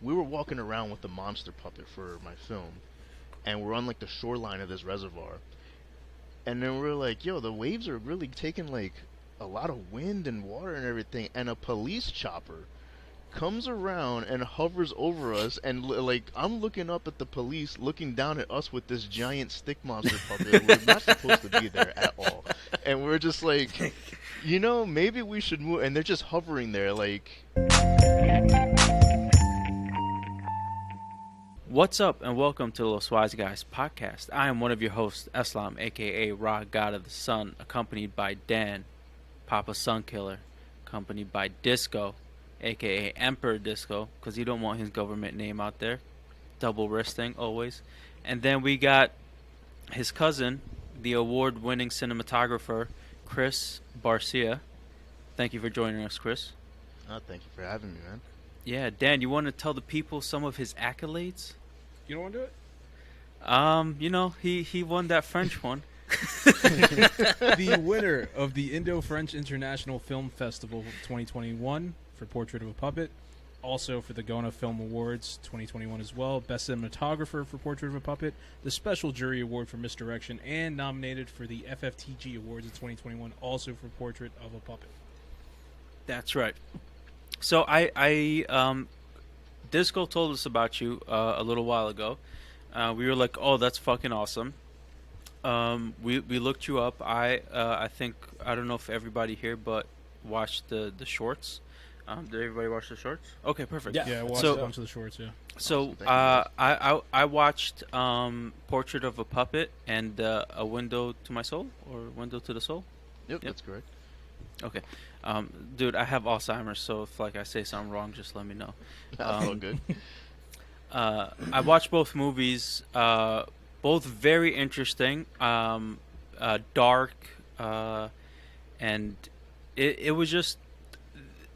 we were walking around with the monster puppet for my film, and we're on like the shoreline of this reservoir, and then we're like, yo, the waves are really taking like a lot of wind and water and everything, and a police chopper comes around and hovers over us, and like I'm looking up at the police looking down at us with this giant stick monster puppet. We're not supposed to be there at all, and we're just like, maybe we should move, and they're just hovering there like. What's up, and welcome to the Los Wise Guys podcast. I am one of your hosts, Eslam, aka Ra, God of the Sun, accompanied by Dan, Papa Sun Killer, accompanied by Disco, aka Emperor Disco, because you don't want his government name out there. Double wristing, always. And then we got his cousin, the award-winning cinematographer, Chris Barcia. Thank you for joining us, Chris. Oh, thank you for having me, man. Yeah, Dan, you want to tell the people some of his accolades? You don't want to do it? He won that French one. The winner of the Indo-French International Film Festival 2021 for Portrait of a Puppet. Also for the Gona Film Awards 2021 as well. Best Cinematographer for Portrait of a Puppet. The Special Jury Award for Misdirection. And nominated for the FFTG Awards in 2021 also for Portrait of a Puppet. That's right. So Disco told us about you a little while ago. We were like, "Oh, that's fucking awesome." We looked you up. I think I don't know if everybody here, but watched the shorts. Did everybody watch the shorts? Okay, perfect. Yeah, I watched a bunch of the shorts. Yeah. So I watched Portrait of a Puppet and A Window to My Soul, or Window to the Soul. Yep. That's correct. Okay. Dude, I have Alzheimer's, so if I say something wrong, just let me know. That's all good. I watched both movies, both very interesting, dark, and it was just,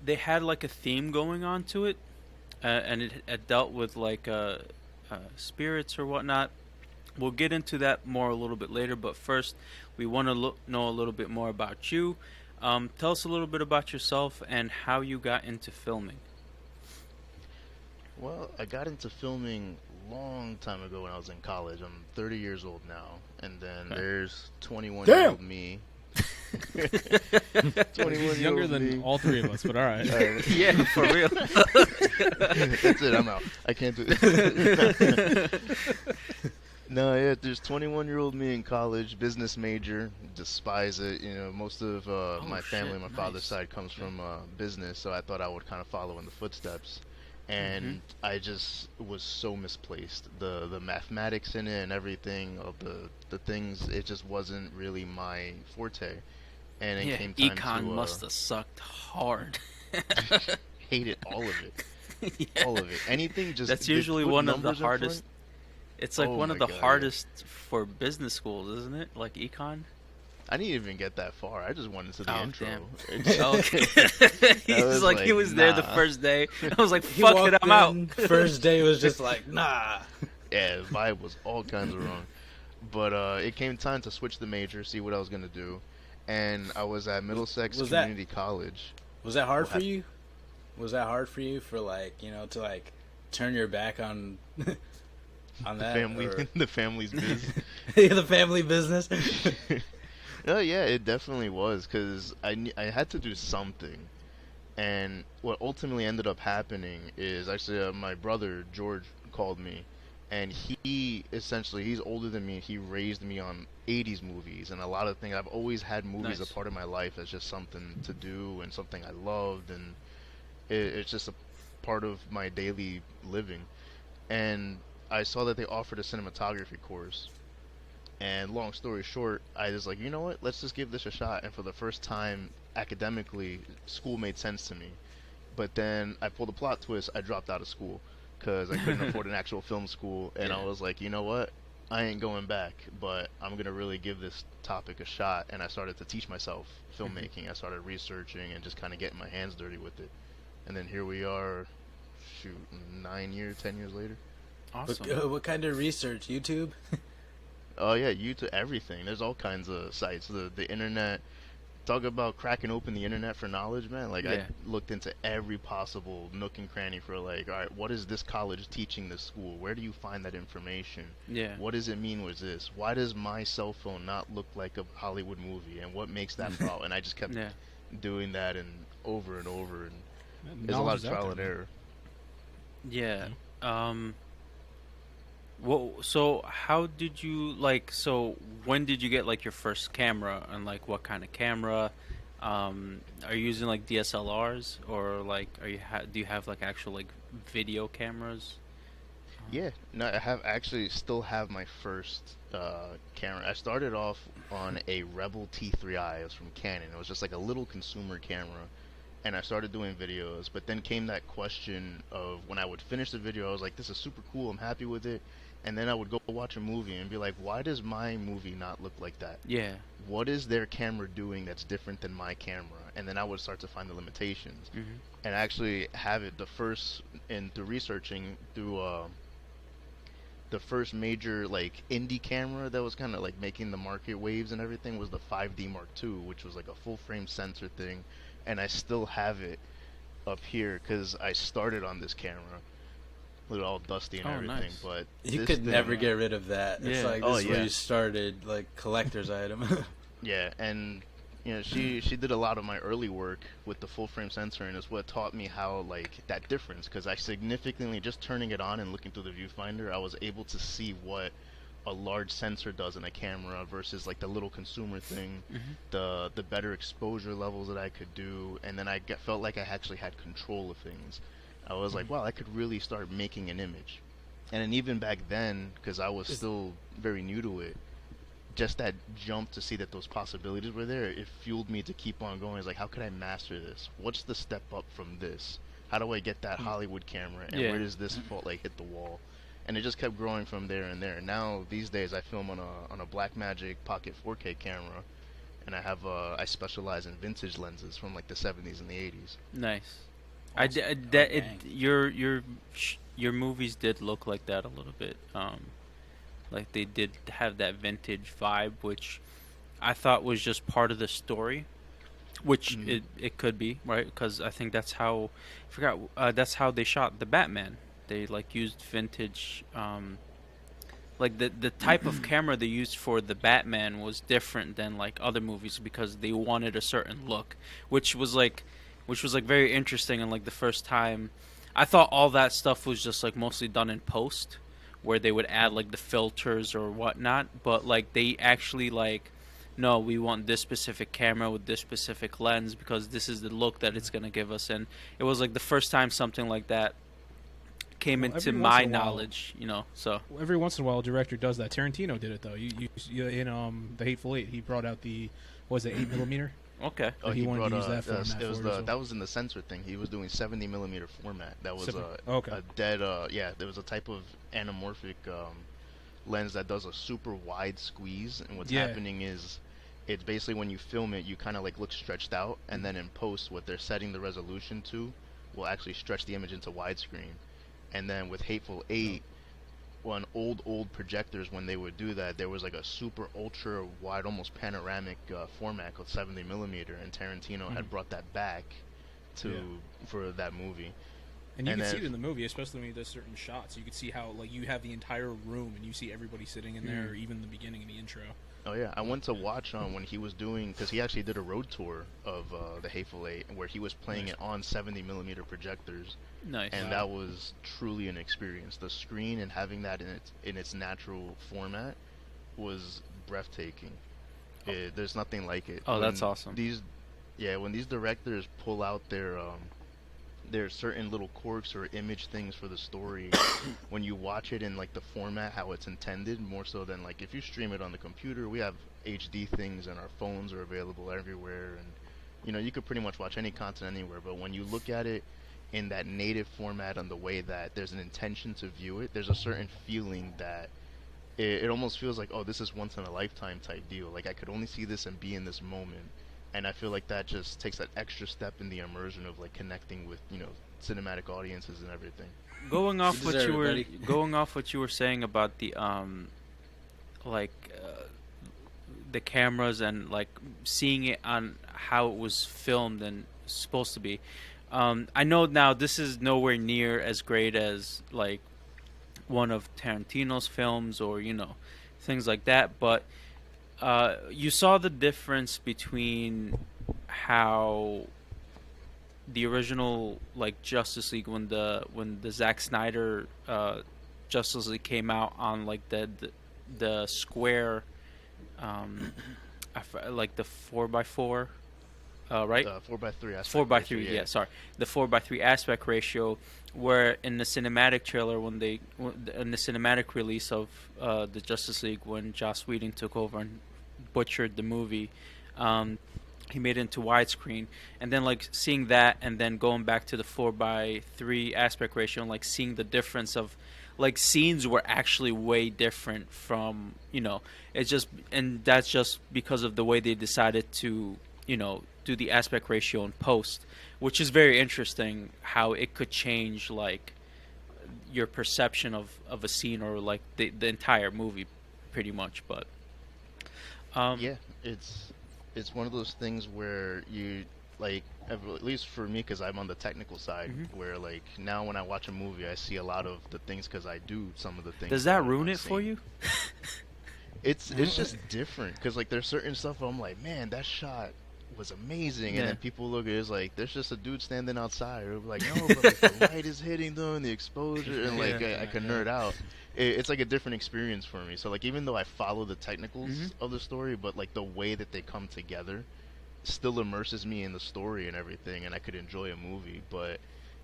they had like a theme going on to it, and it dealt with like spirits or whatnot. We'll get into that more a little bit later, but first we want to know a little bit more about you. Tell us a little bit about yourself and how you got into filming. Well, I got into filming a long time ago when I was in college. I'm 30 years old now, and then there's 21-year-old me. 21 younger than me. All three of us, but all right. Yeah, for real. That's it. I'm out. I can't do it. No, yeah, there's 21-year-old me in college, business major, despise it. Most of my family, my father's side, comes from business, so I thought I would kind of follow in the footsteps. And I just was so misplaced. The mathematics in it and everything of the things, it just wasn't really my forte. And it came time econ to must have sucked hard. hated all of it. Yeah. All of it. Anything just that's usually one of the hardest. It's like one of the hardest for business schools, isn't it? Like econ. I didn't even get that far. I just went into the intro. He's like he was there the first day. I was like, fuck it, I'm out. First day was just like, nah. Yeah, the vibe was all kinds of wrong. But it came time to switch the major, see what I was going to do. And I was at Middlesex Community College. Was that hard for you? Was that hard for you to turn your back on on that? The family's business. The family business? No, yeah, it definitely was, because I had to do something. And what ultimately ended up happening is, actually, my brother, George, called me. And he's older than me. He raised me on 80s movies and a lot of things. I've always had movies a part of my life as just something to do and something I loved. And it's just a part of my daily living. And I saw that they offered a cinematography course. And long story short, I was like, you know what? Let's just give this a shot. And for the first time, academically, school made sense to me. But then I pulled a plot twist. I dropped out of school because I couldn't afford an actual film school. And I was like, you know what? I ain't going back, but I'm going to really give this topic a shot. And I started to teach myself filmmaking. I started researching and just kind of getting my hands dirty with it. And then here we are, 10 years later. Awesome. What kind of research? YouTube? Oh yeah, YouTube, everything. There's all kinds of sites. The internet talk about cracking open the internet for knowledge, man. Like I Yeah. looked into every possible nook and cranny for like, all right, what is this college teaching this school? Where do you find that information? Yeah. What does it mean with this? Why does my cell phone not look like a Hollywood movie? And what makes that problem? And I just kept Yeah. doing that and over, and there's a lot Knowledge of is out trial there, and man. error. Yeah. Um. Well, so how did you like? So when did you get like your first camera, and like what kind of camera? Are you using like DSLRs, or like do you have like actual like video cameras? Yeah, no, I have actually still have my first camera. I started off on a Rebel T3i. It was from Canon. It was just like a little consumer camera, and I started doing videos. But then came that question of when I would finish the video, I was like, "This is super cool. I'm happy with it." And then I would go watch a movie and be like, "Why does my movie not look like that? Yeah. What is their camera doing that's different than my camera?" And then I would start to find the limitations, Hmm. and actually have it the first and through researching through. The first major like indie camera that was kind of like making the market waves and everything was the 5D Mark II, which was like a full frame sensor thing, and I still have it up here because I started on this camera, with all dusty and Oh, everything. nice. But You this could never thing, get rid of that. It's Yeah. like oh this is where yeah, you started, like collector's item. yeah, and she did a lot of my early work with the full frame sensor, and it's what taught me how like that difference because I significantly just turning it on and looking through the viewfinder, I was able to see what a large sensor does in a camera versus like the little consumer thing, Hmm. the better exposure levels that I could do, and then felt like I actually had control of things. I was like, wow, I could really start making an image. And then even back then, because I was still very new to it, just that jump to see that those possibilities were there, it fueled me to keep on going. It's like, how could I master this? What's the step up from this? How do I get that Hollywood camera? And Yeah. where does this fault like hit the wall? And it just kept growing from there and there. Now these days I film on a Blackmagic Pocket 4K camera, and I specialize in vintage lenses from like the 70s and the 80s. Nice. Awesome. That Oh, dang. your movies did look like that a little bit. Like they did have that vintage vibe, which I thought was just part of the story, which Hmm. it could be, right? Because I think that's how I forgot that's how they shot the Batman. They like used vintage, like the type of camera they used for the Batman was different than like other movies because they wanted a certain look, which was like very interesting. And like the first time, I thought all that stuff was just like mostly done in post, where they would add like the filters or whatnot. But like they actually like, no, we want this specific camera with this specific lens because this is the look that it's gonna give us. And it was like the first time something like that came Well, into every once my in a while, knowledge, you know. So every once in a while, a director does that. Tarantino did it though. You in The Hateful Eight, he brought out the what was it 8 mm? okay, Oh, He wanted brought to use that format it was for it as well. that was in the sensor thing. He was doing 70 millimeter format. That was Okay. a dead yeah. There was a type of anamorphic lens that does a super wide squeeze, and what's Yeah. happening is it's basically when you film it, you kind of like look stretched out, and then in post, what they're setting the resolution to will actually stretch the image into widescreen. And then with Hateful Eight, on old projectors, when they would do that, there was like a super ultra wide, almost panoramic format called 70 millimeter, and Tarantino had brought that back to Yeah. for that movie. And you And can see then it in the movie, especially when he does certain shots. You can see how like you have the entire room and you see everybody sitting in there, or even the beginning of the intro. Oh yeah, I went to watch when he was doing, because he actually did a road tour of the Hateful Eight, where he was playing Nice. it on 70 millimeter projectors, nice. and Wow. that was truly an experience. The screen and having that in its natural format was breathtaking. There's nothing like it. Oh, that's awesome. When these directors pull out their certain little quirks or image things for the story, when you watch it in like the format how it's intended, more so than like if you stream it on the computer. We have HD things and our phones are available everywhere, and you could pretty much watch any content anywhere. But when you look at it in that native format and the way that there's an intention to view it, there's a certain feeling that it almost feels like, oh, this is once in a lifetime type deal. Like I could only see this and be in this moment. And I feel like that just takes that extra step in the immersion of like connecting with cinematic audiences and everything. Going You off what deserve you it, were buddy. going off what you were saying about like the cameras and like seeing it on how it was filmed and supposed to be. I know now this is nowhere near as great as like one of Tarantino's films or things like that, but you saw the difference between how the original like Justice League when the Zack Snyder Justice League came out on like the square like the 4x4 right 4:3 four aspect by ratio, three yeah. yeah sorry the 4:3 aspect ratio where in the cinematic trailer in the cinematic release of the Justice League when Joss Whedon took over and butchered the movie, um, he made it into widescreen, and then like seeing that and then going back to the 4:3 aspect ratio and like seeing the difference of like scenes were actually way different from it's just and that's just because of the way they decided to do the aspect ratio in post, which is very interesting how it could change like your perception of a scene or like the entire movie pretty much. But um Yeah, it's one of those things where you like at least for me because I'm on the technical side mhm. where like now when I watch a movie I see a lot of the things because I do some of the things Does that that I don't ruin mind it for seeing. you? It's just different because like there's certain stuff where I'm like, man, that shot was amazing, and Yeah. then people look at it as like there's just a dude standing outside, or like no, but like the light is hitting them, the exposure, and like Yeah. I can nerd out. It's like a different experience for me. So like even though I follow the Mhm. technicals of the story, but like the way that they come together still immerses me in the story and everything, and I could enjoy a movie, but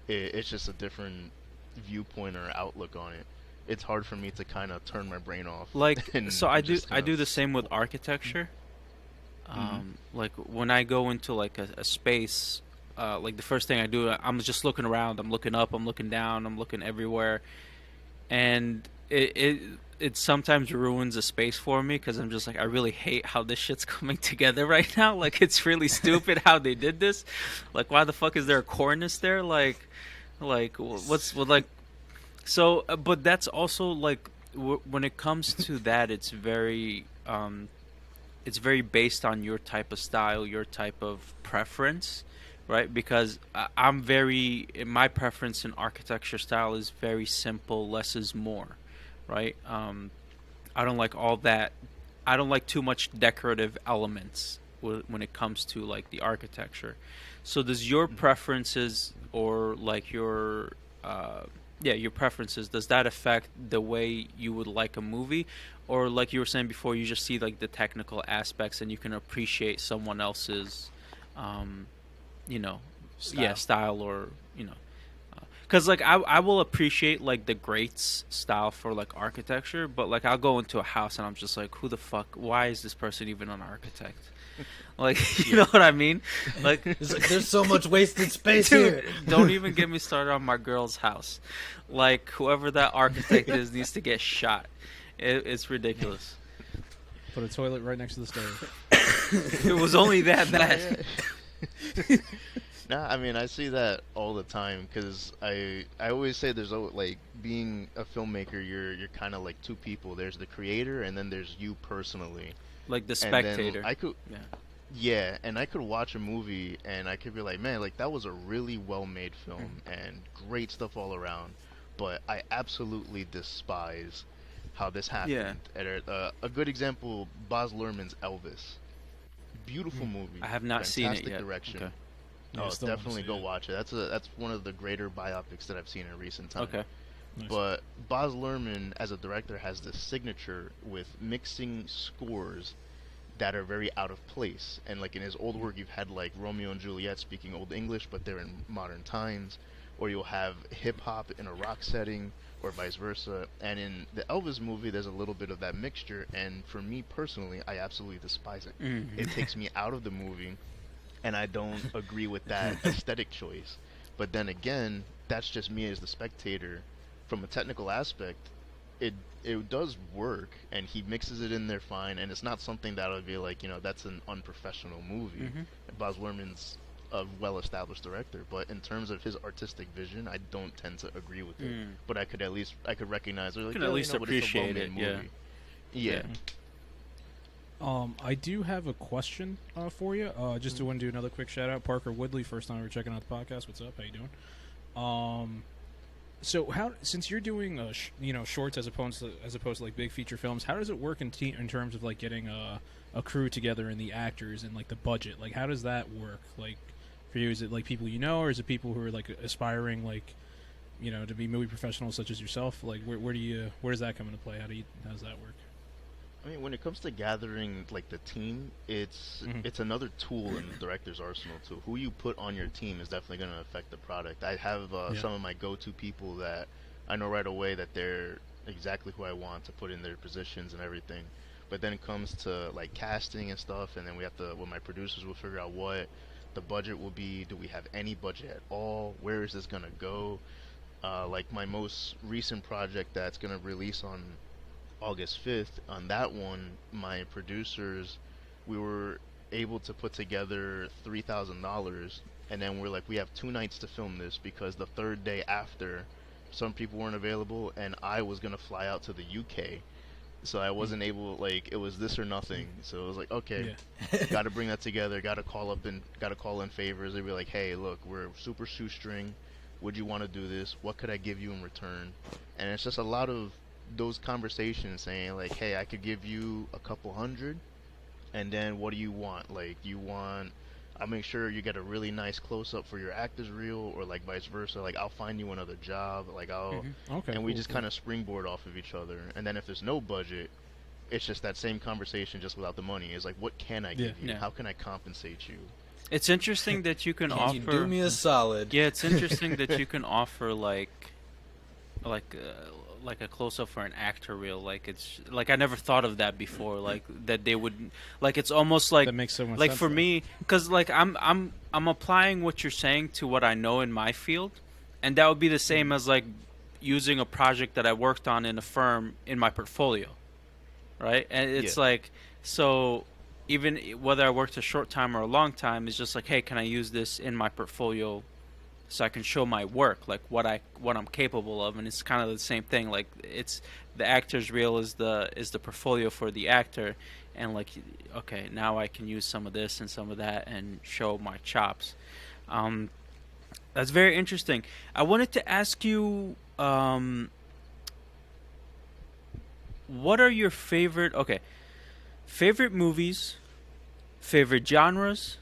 it's just a different viewpoint or outlook on it. It's hard for me to kind of turn my brain off Like and so I do just I kind of do the same with architecture. hmm Like when I go into like a space, like the first thing I do, I'm just looking around. I'm looking up. I'm looking down. I'm looking everywhere, and it sometimes ruins a space for me because I'm just like I really hate how this shit's coming together right now. Like it's really stupid how they did this. Like why the fuck is there a cornice there? Like what's what like so? But that's also like when it comes to that, it's very based on your type of style, your type of preference, right? Because I'm very my preference in architecture style is very simple, less is more, right? I don't like all that. I don't like too much decorative elements when it comes to like the architecture. So does your hmm preferences or like uh, your preferences, does that affect the way you would like a movie, or like you were saying before, you just see like the technical aspects and you can appreciate someone else's, um, you know, Style. style or because like I will appreciate like the greats style for like architecture, but like I'll go into a house and I'm just like, who the fuck? Why is this person even an architect? Like, you Yeah. know what I mean? Like, It's like there's so much wasted space dude, here. don't even get me started on my girl's house. Like, whoever that architect is needs to get shot. It's ridiculous. Put a toilet right next to the stove. If it was only that Nah, bad. yeah. Nah, I mean I see that all the time because I always say like being a filmmaker, you're kind of like two people. There's the creator, and then there's you personally. Like the And then spectator. I could Yeah. Yeah, and I could watch a movie and I could be like, man, like that was a really well made Mhm. film and great stuff all around. But I absolutely despise how this Yeah. happened. And a good example, Lerman's Elvis. Beautiful movie, I have not seen it fantastic yet. direction. Okay. Yeah, I Oh, still want to definitely see go it. watch it. That's one of the greater biopics that I've seen in recent time. Okay. Nice. But Baz Luhrmann, as a director, has this signature with mixing scores that are very out of place. And like in his old work, you've had like Romeo and Juliet speaking Old English, but they're in modern times, or you'll have hip hop in a rock setting, or vice versa. And in the Elvis movie, there's a little bit of that mixture. And for me personally, I absolutely despise it. Mhm. It takes me out of the movie, and I don't agree with that aesthetic choice. But then again, that's just me as the spectator. From a technical aspect, it it does work, and he mixes it in there fine, and it's not something that would be like that's an unprofessional movie. Mhm. Baz Luhrmann's a well-established director, but in terms of his artistic vision, I don't tend to agree with it. Mm. But I could recognize, You like, can at least but it's a appreciate well-made it. Yeah. movie. Yeah. Yeah. I do have a question for you. Just to want to do another quick shout out. Parker Woodley, first time we're checking out the podcast. What's up? How you doing? So how, since you're doing shorts as opposed to like big feature films, how does it work in terms of like getting a crew together and the actors and like the budget? Like how does that work? Like for you, is it like people you know, or is it people who are like aspiring like to be movie professionals such as yourself? Like where does that come into play? How does that work? I mean, when it comes to gathering like the team, it's another tool in the director's arsenal too. Who you put on your team is definitely going to affect the product. I have some of my go-to people that I know right away that they're exactly who I want to put in their positions and everything. But then it comes to like casting and stuff, and then we have to, well, my producers will figure out what the budget will be. Do we have any budget at all? Where is this going to go? Like my most recent project that's going to release on August 5th, on that one, my producers, we were able to put together $3,000, and then we're like, we have 2 nights to film this because the third day after, some people weren't available, and I was gonna fly out to the UK, so I wasn't able, like, it was this or nothing. So it was like, okay, got to bring that together, got to call in favors. They'd be like, hey, look, we're super shoestring. Would you want to do this? What could I give you in return? And it's just a lot of those conversations saying like, hey, I could give you a couple hundred, and then what do you want? Like, I'll make sure you get a really nice close up for your actors reel, or like vice versa. Like, I'll find you another job. Like, Okay, and we cool, just kind of springboard off of each other. And then if there's no budget, it's just that same conversation just without the money. It's like, what can I give you? Yeah. How can I compensate you? It's interesting that you can Can offer. you do me a solid? Yeah, it's interesting that you can offer like a close up for an actor reel. Like it's like I never thought of that before. Like that they would like it's almost like That makes so much like sense, for though. me, because like I'm applying what you're saying to what I know in my field, and that would be the same as like using a project that I worked on in a firm in my portfolio, right? And it's Yeah. like so. Even whether I worked a short time or a long time, it's just like, hey, can I use this in my portfolio so I can show my work, like what I'm capable of, and it's kind of the same thing. Like it's the actor's reel is the portfolio for the actor, and like okay, now I can use some of this and some of that and show my chops. That's very interesting. I wanted to ask you, what are your favorite movies, favorite genres,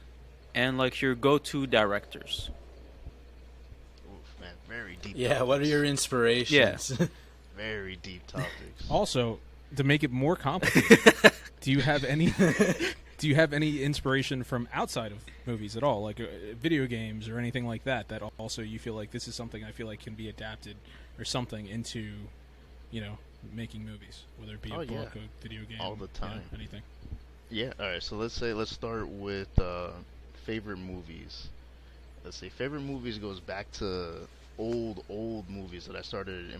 and like your go-to directors? Oof, man, very deep. Yeah, what are your inspirations? Very deep topics. Also, to make it more complicated, do you have any inspiration from outside of movies at all, like video games or anything like that? That also you feel like this is something I feel like can be adapted or something into, making movies, whether it be a book, a video game, all the time, anything. Yeah. All right. So let's start with favorite movies. Let's say favorite movies goes back to old movies that I started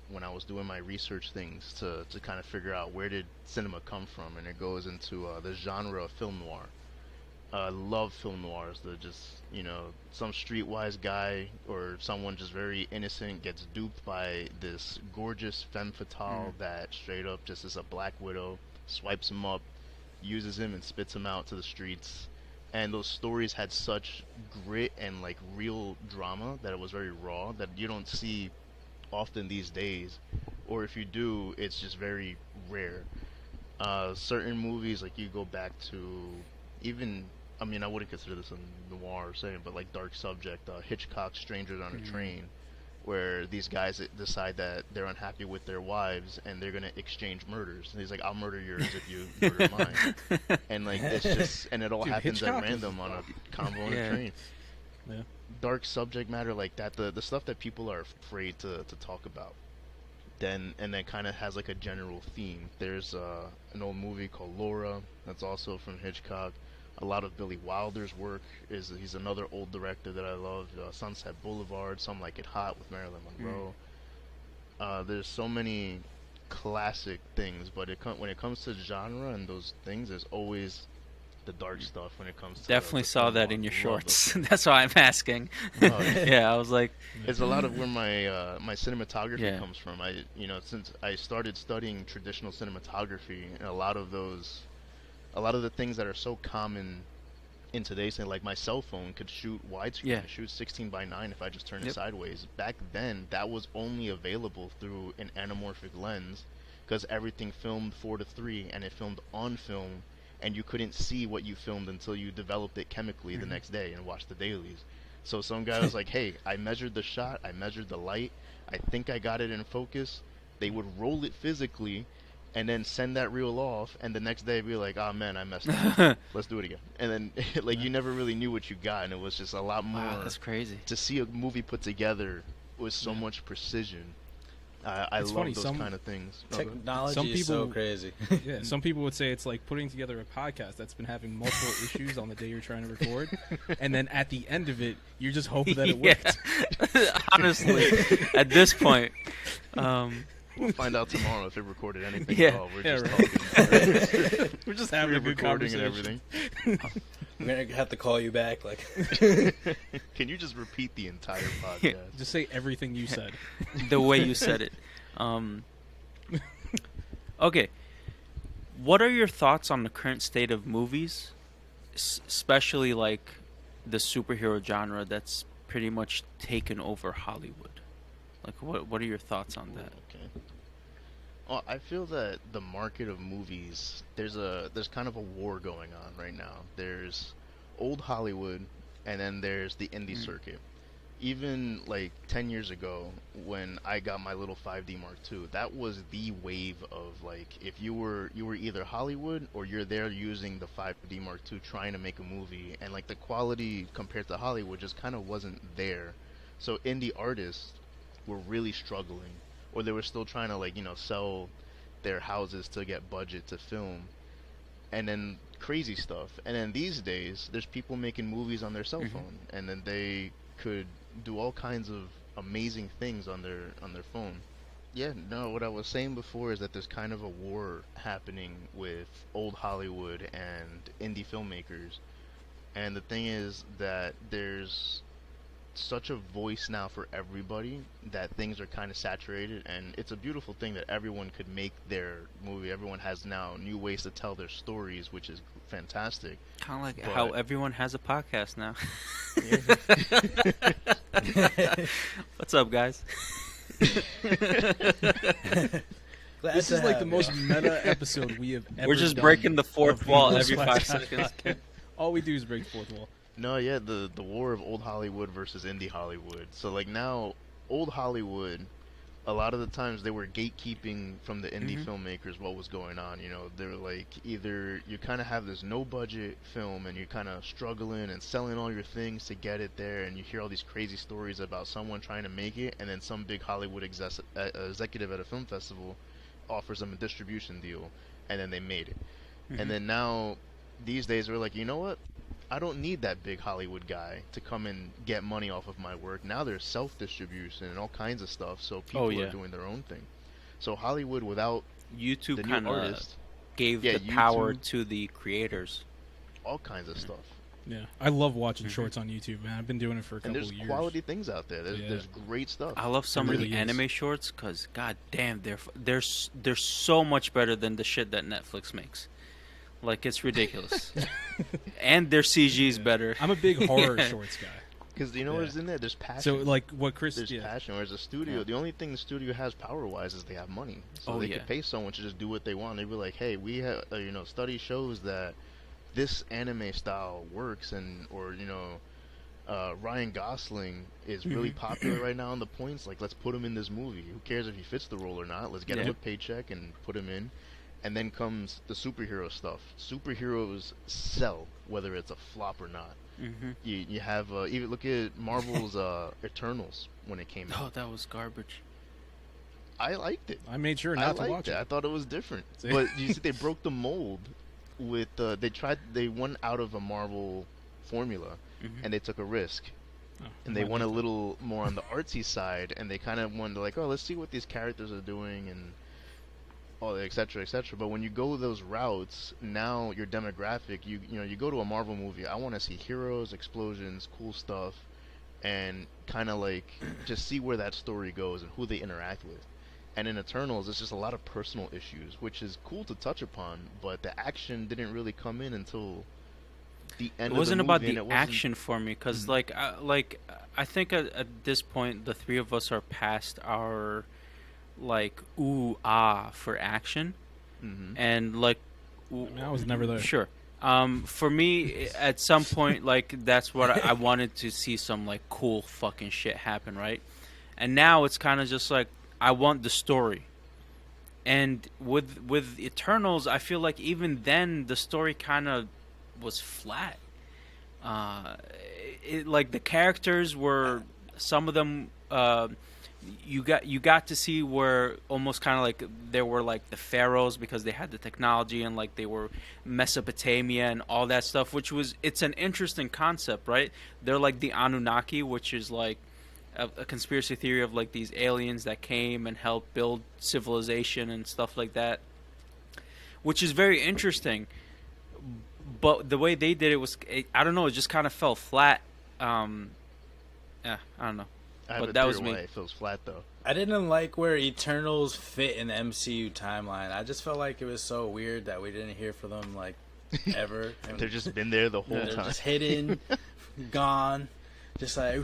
when I was doing my research things to kind of figure out where did cinema come from, and it goes into the genre of film noir. I love film noirs. They're just, some streetwise guy or someone just very innocent gets duped by this gorgeous femme fatale that straight up just is a black widow, swipes him up, uses him and spits him out to the streets. And those stories had such grit and like real drama that it was very raw that you don't see often these days, or if you do, it's just very rare. Certain movies, like you go back to even, I mean, I wouldn't consider this a noir or saying, but like Dark Subject, Hitchcock's Strangers on a Train, where these guys decide that they're unhappy with their wives and they're gonna exchange murders. And he's like, "I'll murder yours if you murder mine," and like it's just, and it all Dude, happens Hitchcock at random on a convo on a train. Yeah. Dark subject matter like that, the stuff that people are afraid to talk about. Then kind of has like a general theme. There's an old movie called Laura that's also from Hitchcock. A lot of Billy Wilder's work he's another old director that I love. Sunset Boulevard, Some Like It Hot with Marilyn Monroe. There's so many classic things, but when it comes to genre and those things, there's always the dark stuff when it comes to Definitely the saw film that noir. in your Love shorts. those. That's why I'm asking. Oh, yeah. Yeah, I was like, It's a lot of where my cinematography Yeah. comes from. Since I started studying traditional cinematography, and a lot of a lot of the things that are so common in today's thing, like my cell phone could shoot widescreen, Yeah. it shoots 16 by 9 if I just turn it Yep. sideways. Back then, that was only available through an anamorphic lens because everything filmed 4 to 3 and it filmed on film, and you couldn't see what you filmed until you developed it chemically the next day and watched the dailies. So some guy was like, hey, I measured the shot, I measured the light, I think I got it in focus. They would roll it physically and then send that reel off, and the next day be like, oh man, I messed up. Let's do it again. And then like you never really knew what you got, and it was just a lot more. Wow, that's crazy. To see a movie put together with so much precision. I It's love funny, those some kind of things. Oh, go ahead. Technology Some is so people- crazy. Yeah, some people would say it's like putting together a podcast that's been having multiple issues on the day you're trying to record, and then at the end of it, you're just hoping that it worked. Honestly, at this point, We'll find out tomorrow if it recorded anything Yeah. at all. We're Yeah, just right. talking. We're just having a good recording conversation. and I'm gonna have to call you back. Like, everything. Can you just repeat the entire podcast? Just say everything you said. the way you said it. Okay. What are your thoughts on the current state of movies, especially like the superhero genre that's pretty much taken over Hollywood? Like, what are your thoughts on that? Okay. Well, I feel that the market of movies, there's kind of a war going on right now. There's old Hollywood, and then there's the indie circuit. Even like 10 years ago, when I got my little 5D Mark II, that was the wave of like, if you were either Hollywood or you're there using the 5D Mark II trying to make a movie, and like the quality compared to Hollywood just kind of wasn't there. So indie artists were really struggling, or they were still trying to, like, sell their houses to get budget to film, and then crazy stuff. And then these days there's people making movies on their cell phone, and then they could do all kinds of amazing things on their phone. Yeah, no, what I was saying before is that there's kind of a war happening with old Hollywood and indie filmmakers. And the thing is that there's such a voice now for everybody that things are kind of saturated, and it's a beautiful thing that everyone could make their movie. Everyone has now new ways to tell their stories, which is fantastic. Kind of like But- how everyone has a podcast now. What's up, guys? glad This to is like have the you. most meta episode we have ever We're just done breaking the fourth of wall English every 5 Slash seconds. Podcast. All we do is break the fourth wall. No, yeah, the war of old Hollywood versus indie Hollywood. So like now, old Hollywood, a lot of the times they were gatekeeping from the indie filmmakers what was going on. They're like, either you kind of have this no budget film and you're kind of struggling and selling all your things to get it there, and you hear all these crazy stories about someone trying to make it, and then some big Hollywood executive at a film festival offers them a distribution deal, and then they made it. And then now, these days, we're like, you know what? I don't need that big Hollywood guy to come and get money off of my work. Now there's self-distribution and all kinds of stuff, so people yeah. are doing their own thing. So Hollywood, without YouTube the new kind of artist, gave Yeah, the power YouTube. to the creators. all kinds of stuff. Yeah, I love watching shorts on YouTube, man. I've been doing it for a And couple there's of years. quality things out there. Yeah. There's great stuff. I love some It of really the is. anime shorts because, god damn, they're so much better than the shit that Netflix makes. Like, it's ridiculous. And their CG is better. I'm a big horror shorts guy. Because you know Yeah. what's in there? There's passion. So, like, what Chris... There's yeah. passion. Whereas a studio, Yeah. the only thing the studio has power-wise is they have money. So Oh, they yeah. could pay someone to just do what they want. They'd be like, hey, we have, study shows that this anime style works, or Ryan Gosling is really popular right now on the points. Like, let's put him in this movie. Who cares if he fits the role or not? Let's get him Yeah. a paycheck and put him in. And then comes the superhero stuff. Superheroes sell, whether it's a flop or not. Mm-hmm. You have even look at Marvel's Eternals when it came Oh, out. that was garbage. I liked it. I made sure I not to liked watch it. it. I thought it was different. See? But you see, they broke the mold with they went out of a Marvel formula and they took a risk. Oh, And they might went a like that. little more on the artsy side, and they kind of wanted to, like, oh, let's see what these characters are doing and all et cetera, et cetera. But when you go those routes, now your demographic, you go to a Marvel movie, I want to see heroes, explosions, cool stuff, and kind of like just see where that story goes and who they interact with. And in Eternals, it's just a lot of personal issues, which is cool to touch upon, but the action didn't really come in until the It end of the wasn't about movie, and the it wasn't. action for me because, Mhm. like I think at this point the three of us are past our like ooh ah for action, Mhm. and like I mean, I was never there. sure. For me, at some point, like that's what I wanted to see some like cool fucking shit happen, right? And now it's kind of just like I want the story. And with Eternals, I feel like even then the story kind of was flat. Uh, like the characters were some of them. You got to see where almost kind of like there were like the pharaohs because they had the technology and like they were Mesopotamia and all that stuff, which was it's an interesting concept, right? They're like the Anunnaki, which is like a conspiracy theory of like these aliens that came and helped build civilization and stuff like that, which is very interesting. But the way they did it was, I don't know, it just kind of fell flat. Um, yeah, I don't know, I have but a that theory was why me. it feels flat though. I didn't like where Eternals fit in the MCU timeline. I just felt like it was so weird that we didn't hear from them like ever. And They've just been there the whole they're time. just hidden, gone, just like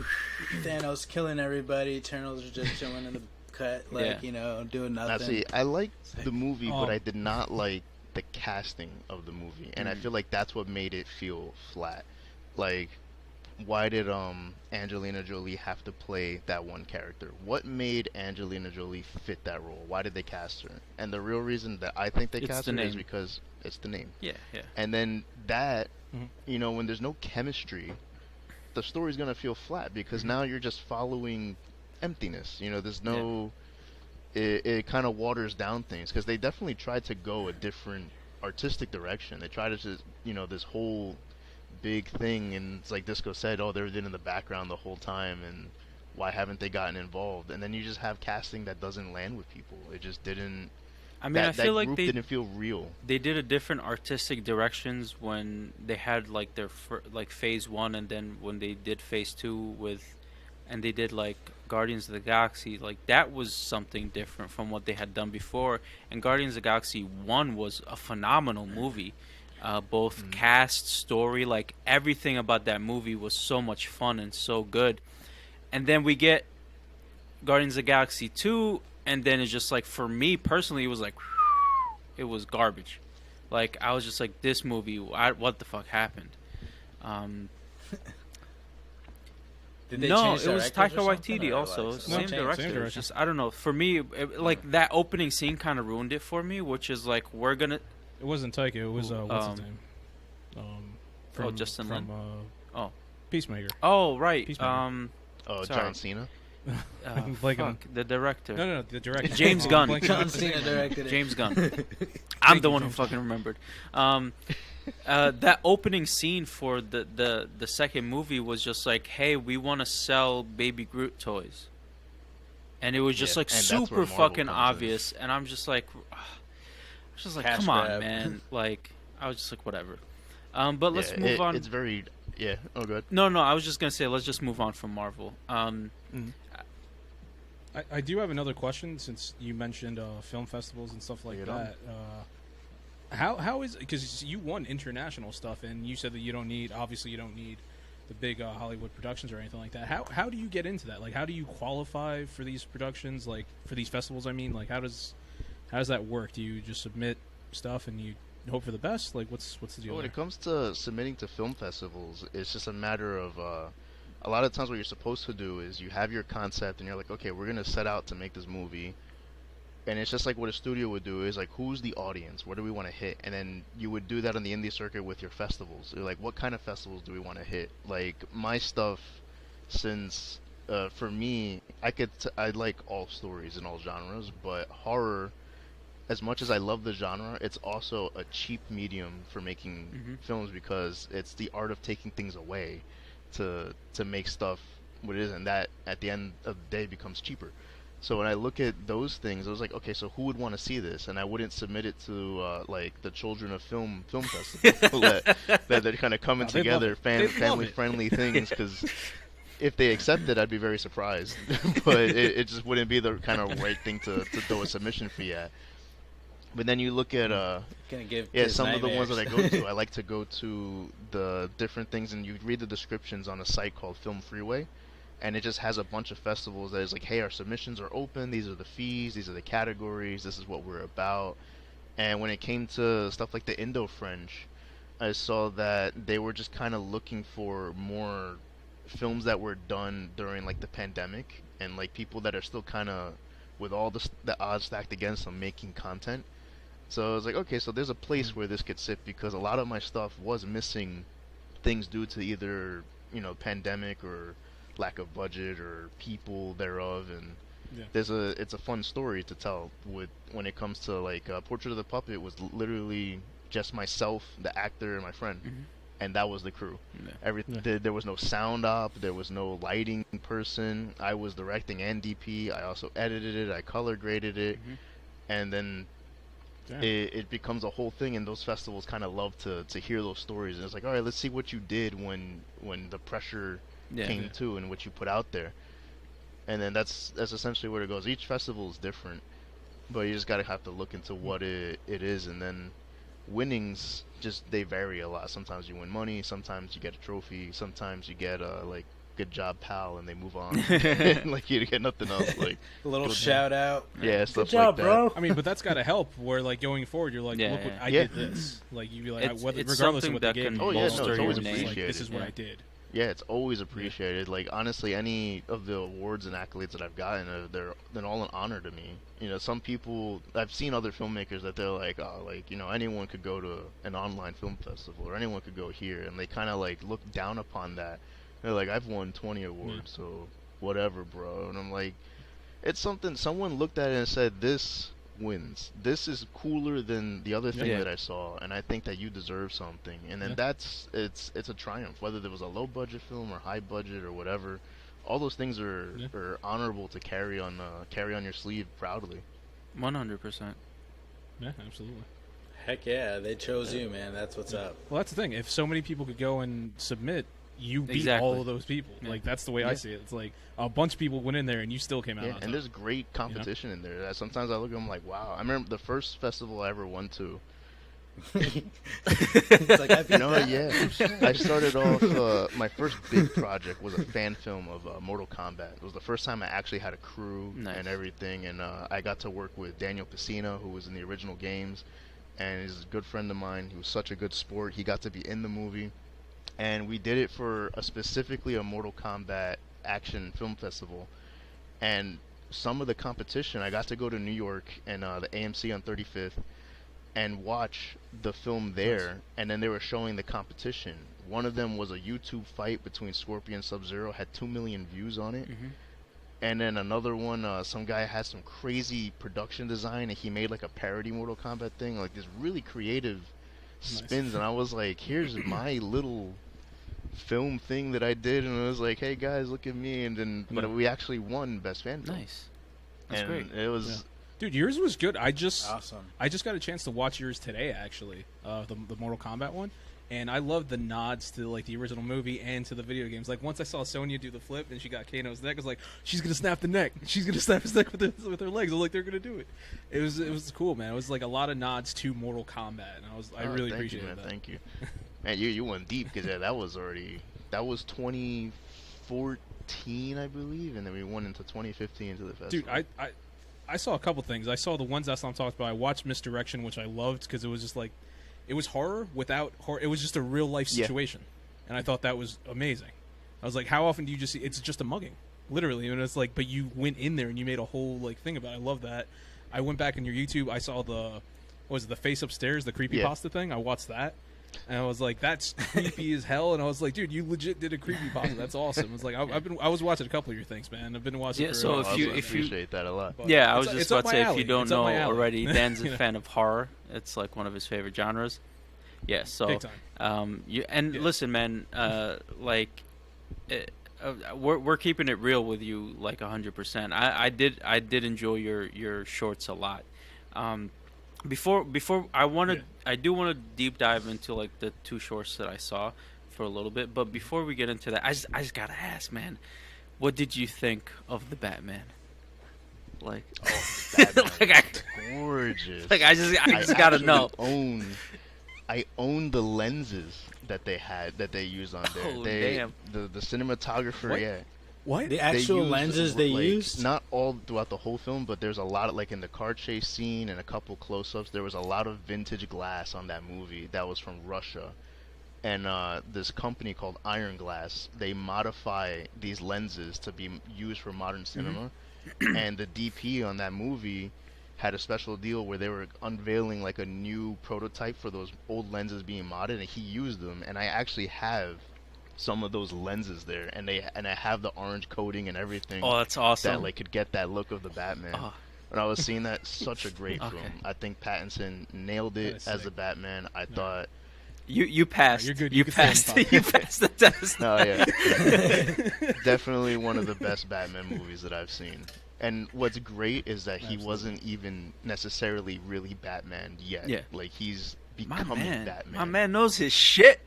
Thanos killing everybody. Eternals are just chilling in the cut, like doing Now, nothing. see, I liked the movie, but I Um, did not like the casting of the movie, and I feel like that's what made it feel flat. Like, why did Angelina Jolie have to play that one character? What made Angelina Jolie fit that role? Why did they cast her? And the real reason that I think they It's cast the her is name. because it's the name. Yeah, yeah. And then that, Mhm. when there's no chemistry, the story's gonna feel flat because Mm-hmm. now you're just following emptiness. There's Yeah. no. It kind of waters down things because they definitely tried to go a different artistic direction. They tried to just, this whole big thing, and it's like Disco said, oh, they've been in the background the whole time, and why haven't they gotten involved? And then you just have casting that doesn't land with people. It just didn't. I mean, I That feel like group didn't feel real. they did a different artistic directions when they had like their like phase one, and then when they did phase two with, and they did like Guardians of the Galaxy. Like that was something different from what they had done before. And Guardians of the Galaxy one was a phenomenal movie. Both Mm. cast, story, like everything about that movie was so much fun and so good. And then we get Guardians of the Galaxy 2, and then it's just like, for me personally, it was like, it was garbage. Like, I was just like, this movie, what the fuck happened? Um, Did they no, change it was directors Taika or something, Waititi or, also. like, Same what changed? director. Same It was director. just, I don't know. For me, like, that opening scene kind of ruined it for me, which is like, we're gonna. It wasn't Taika. It was what's his Um, name? Justin Lin? Oh. Peacemaker. Oh, right. Peacemaker. Oh, Sorry. John Cena. I'm blanking on- Fuck, the director. No, the director. James I'm Gunn. blanking on John his name Cena right now. directed it. James Gunn. I'm the you, one who James. fucking remembered. That opening scene for the second movie was just like, hey, we want to sell Baby Groot toys, and it was just Yeah, like and that's where super Marvel fucking comes in. obvious, and I'm just like, Cash come on, grab. man. Like, I was just like, whatever. But let's Yeah, move on. It's very. Yeah. Oh, good. No, I was just gonna say, let's just move on from Marvel. I do have another question since you mentioned film festivals and stuff like Bring it on. that. How is because you won international stuff and you said that you don't need the big Hollywood productions or anything like that. How do you get into that? Like, how do you qualify for these productions? Like for these festivals, I mean, like how does that work? Do you just submit stuff and you hope for the best? Like what's the deal? When there? it comes to submitting to film festivals, it's just a matter of a lot of times what you're supposed to do is you have your concept and you're like, okay, we're gonna set out to make this movie, and it's just like what a studio would do is like, who's the audience? What do we want to hit? And then you would do that on the indie circuit with your festivals. You're like, what kind of festivals do we want to hit? Like my stuff, since for me, I like all stories and all genres, but horror, as much as I love the genre, it's also a cheap medium for making Mhm. films because it's the art of taking things away to make stuff what it is, and that at the end of the day becomes cheaper. So when I look at those things, I was like, okay, so who would want to see this? And I wouldn't submit it to like the Children of Film Festival that they're kind of coming No, they'd love together, it. They'd love family it. friendly things because if they accept it, I'd be very surprised. But it just wouldn't be the kind of right thing to throw a submission fee at. But then you look at Gonna give yeah, kids some of the ones that I go nightmares. to, I like to go to the different things, and you read the descriptions on a site called Film Freeway, and it just has a bunch of festivals that is like, hey, our submissions are open. These are the fees. These are the categories. This is what we're about. And when it came to stuff like the Indo French, I saw that they were just kind of looking for more films that were done during like the pandemic, and like people that are still kind of with all the odds stacked against them making content. So I was like, okay, so there's a place where this could sit because a lot of my stuff was missing things due to either, pandemic or lack of budget or people thereof, and Yeah. it's a fun story to tell with when it comes to like Portrait of the Puppet was literally just myself, the actor, and my friend, Mhm. and that was the crew. Yeah. Yeah. There was no sound op, there was no lighting person. I was directing and DP. I also edited it, I color graded it, Mhm. and then Damn. it becomes a whole thing, and those festivals kind of love to hear those stories, and it's like, all right, let's see what you did when the pressure Yeah. came Yeah. to and what you put out there, and then that's essentially where it goes. Each festival is different, but you just gotta have to look into what it is, and then winnings just they vary a lot. Sometimes you win money, sometimes you get a trophy, sometimes you get like good job pal and they move on. Like you get nothing else, like A little good- shout out. yeah, Good stuff job, like that. bro. I mean, but that's got to help. Where like going forward, you're like, Yeah, look what yeah. I Yeah. did this. Like you'd be like, It's regardless something of what that they gave can me. Oh, yeah, no, bolster it's your always It's name. like, this is what Yeah. I did. Yeah, it's always appreciated. Like honestly, any of the awards and accolades that I've gotten, they're all an honor to me. Some people I've seen other filmmakers that they're like, oh, like anyone could go to an online film festival or anyone could go here, and they kind of like look down upon that. They're like, I've won 20 awards, so whatever, bro. And I'm like, it's something someone looked at it and said, this wins. This is cooler than the other thing Yeah. that I saw, and I think that you deserve something. And then Yeah. it's a triumph. Whether there was a low budget film or high budget or whatever, all those things Yeah. are honorable to carry on your sleeve proudly. 100%. Yeah, absolutely. Heck yeah, they chose you, man. That's what's up. Well, that's the thing. If so many people could go and submit, you beat Exactly. all of those people. Yeah. Like that's the way I Yeah. see it. It's like a bunch of people went in there and you still came out. Yeah, on and top. there's great competition in there. Sometimes I look at them like, wow. I remember the first festival I ever went to. It's like, I beat that. Yeah. I started off. My first big project was a fan film of Mortal Kombat. It was the first time I actually had a crew Nice. and everything, and I got to work with Daniel Pacino, who was in the original games, and he's a good friend of mine. He was such a good sport. He got to be in the movie, and we did it for specifically a Mortal Kombat action film festival, and some of the competition, I got to go to New York and the AMC on 35th and watch the film there, and then they were showing the competition. One of them was a YouTube fight between Scorpion and Sub-Zero, had 2 million views on it. Mhm. And then another one, some guy had some crazy production design, and he made like a parody Mortal Kombat thing, like this really creative spins. And I was like, here's my little film thing that I did, and it was like, hey guys, look at me. And then, but Yeah. we actually won Best Fan Film. Nice. That's And great. it was. Dude, yours was good. I just Awesome. got a chance to watch yours today, actually, the Mortal Kombat one, and I love the nods to like the original movie and to the video games. Like once I saw Sonya do the flip and she got Kano's neck, I was like, she's gonna snap the neck. She's gonna snap his neck with her legs. I was like, they're gonna do it. It was cool, man. It was like a lot of nods to Mortal Kombat, and I really thank appreciated you, man. that. Thank you. Man, you went deep because that was 2014, I believe, and then we went into 2015 into the festival. Dude, I saw a couple things. I saw the ones Eslam talked about. I watched Misdirection, which I loved because it was just like, it was horror without horror. It was just a real life Yeah. situation, and I thought that was amazing. I was like, how often do you just see? It's just a mugging, literally, and it's like, but you went in there and you made a whole like thing about it. I love that. I went back in your YouTube. I saw the face upstairs, the creepypasta thing. I watched that. And I was like, "That's creepy as hell." And I was like, "Dude, you legit did a creepypasta. That's awesome." I was like, I was watching a couple of your things, man. I've been watching. Yeah, for, so I if also you appreciate that a lot. but Yeah, I it's- was just it's about up to my say, if alley. you don't It's up know my alley. already, Dan's a You know? fan of horror. It's like one of his favorite genres. Yeah, so Big time. Yeah. listen, man, we're keeping it real with you, like 100%. I did enjoy your shorts a lot. Before I Yeah. do want to deep dive into like the two shorts that I saw. for a little bit. But before we get into that, I just gotta ask, man, what did you think of the Batman? Like, Batman like was gorgeous. I just gotta actually know. I own the lenses that they used on there. Oh, They damn. the cinematographer, What? yeah. What? The actual used, lenses they like, used. not all throughout the whole film, but there's a lot of, like, in the car chase scene and a couple close-ups. There was a lot of vintage glass on that movie that was from Russia, and this company called Iron Glass, they modify these lenses to be used for modern cinema. And the DP on that movie had a special deal where they were unveiling like a new prototype for those old lenses being modded, and he used them. And I actually have some of those lenses there, and I have the orange coating and everything Oh, that's awesome. that like could get that look of the Batman. Oh. When I was seeing that, such a great Okay. film. I think Pattinson nailed That it is as sick. the Batman. I thought, You passed. You're good. You You can stay on the passed. podcast. You passed the test. oh yeah, definitely one of the best Batman movies that I've seen. And what's great is that he Absolutely. wasn't even necessarily really Batman yet. Yeah. Like, he's My becoming man, Batman. my man knows his shit.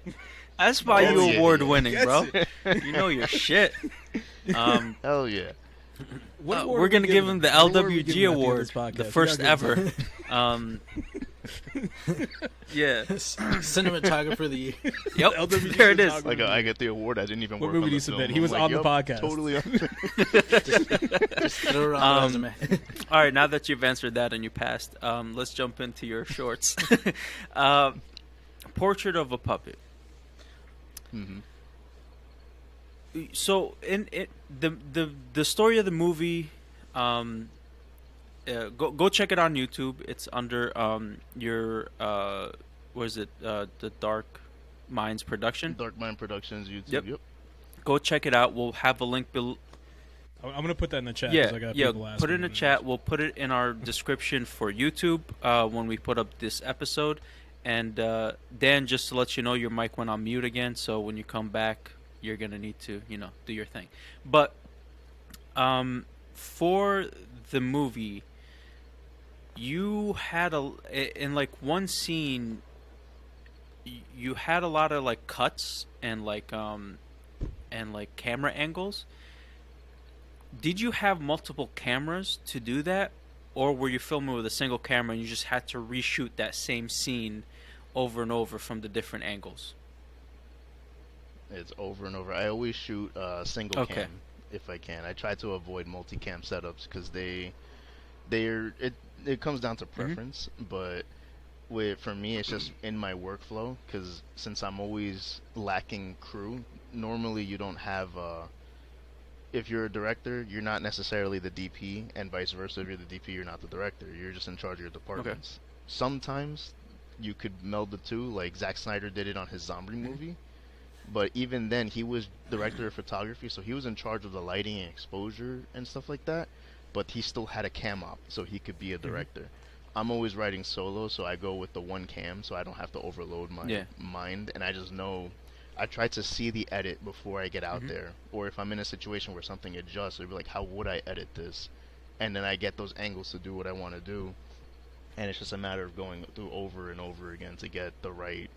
That's why Oh, you yeah, award yeah. winning, Gets bro. it. You know your shit. Hell yeah. What award We're are we gonna give giving him the What award are we LWG giving him at the end of award, this podcast? the We first gotta give him ever. Yeah. Cinematographer of the year. Yep. LWG There it is. cinematographer. Like, I get the award. I didn't even What work movie on did the he submit? film. He was I'm on the yup, podcast. Totally on. Just throw it on the resume. All right, now that you've answered that and you passed, let's jump into your shorts. Portrait of a Puppet. hmm So, in it, the story of the movie, go check it on YouTube. It's under your what is it? The Dark Minds production. Dark Mind Productions YouTube. Yep. Yep. Go check it out. We'll have a link below. I'm gonna put that in the chat. 'cause Yeah, I got yeah. people asking Put it in the me. chat. We'll put it in our description for YouTube when we put up this episode. And Dan, just to let you know, your mic went on mute again. So when you come back, you're gonna need to, do your thing. But for the movie, you had in like one scene, you had a lot of like cuts and like camera angles. Did you have multiple cameras to do that, or were you filming with a single camera and you just had to reshoot that same scene over and over from the different angles? It's over and over. I always shoot single Okay. cam if I can. I try to avoid multi-cam setups because it comes down to preference. But for me, it's just in my workflow because since I'm always lacking crew, normally you don't have. If you're a director, you're not necessarily the DP, and vice versa. If you're the DP, you're not the director. You're just in charge of your departments. Sometimes you could meld the two, like Zack Snyder did it on his zombie movie. But even then, he was director of photography, so he was in charge of the lighting and exposure and stuff like that. But he still had a cam op, so he could be a director. I'm always writing solo, so I go with the one cam, so I don't have to overload my mind. And I just know, I try to see the edit before I get out there. Or if I'm in a situation where something adjusts, I'd be like, how would I edit this? And then I get those angles to do what I want to do. And it's just a matter of going through over and over again to get the right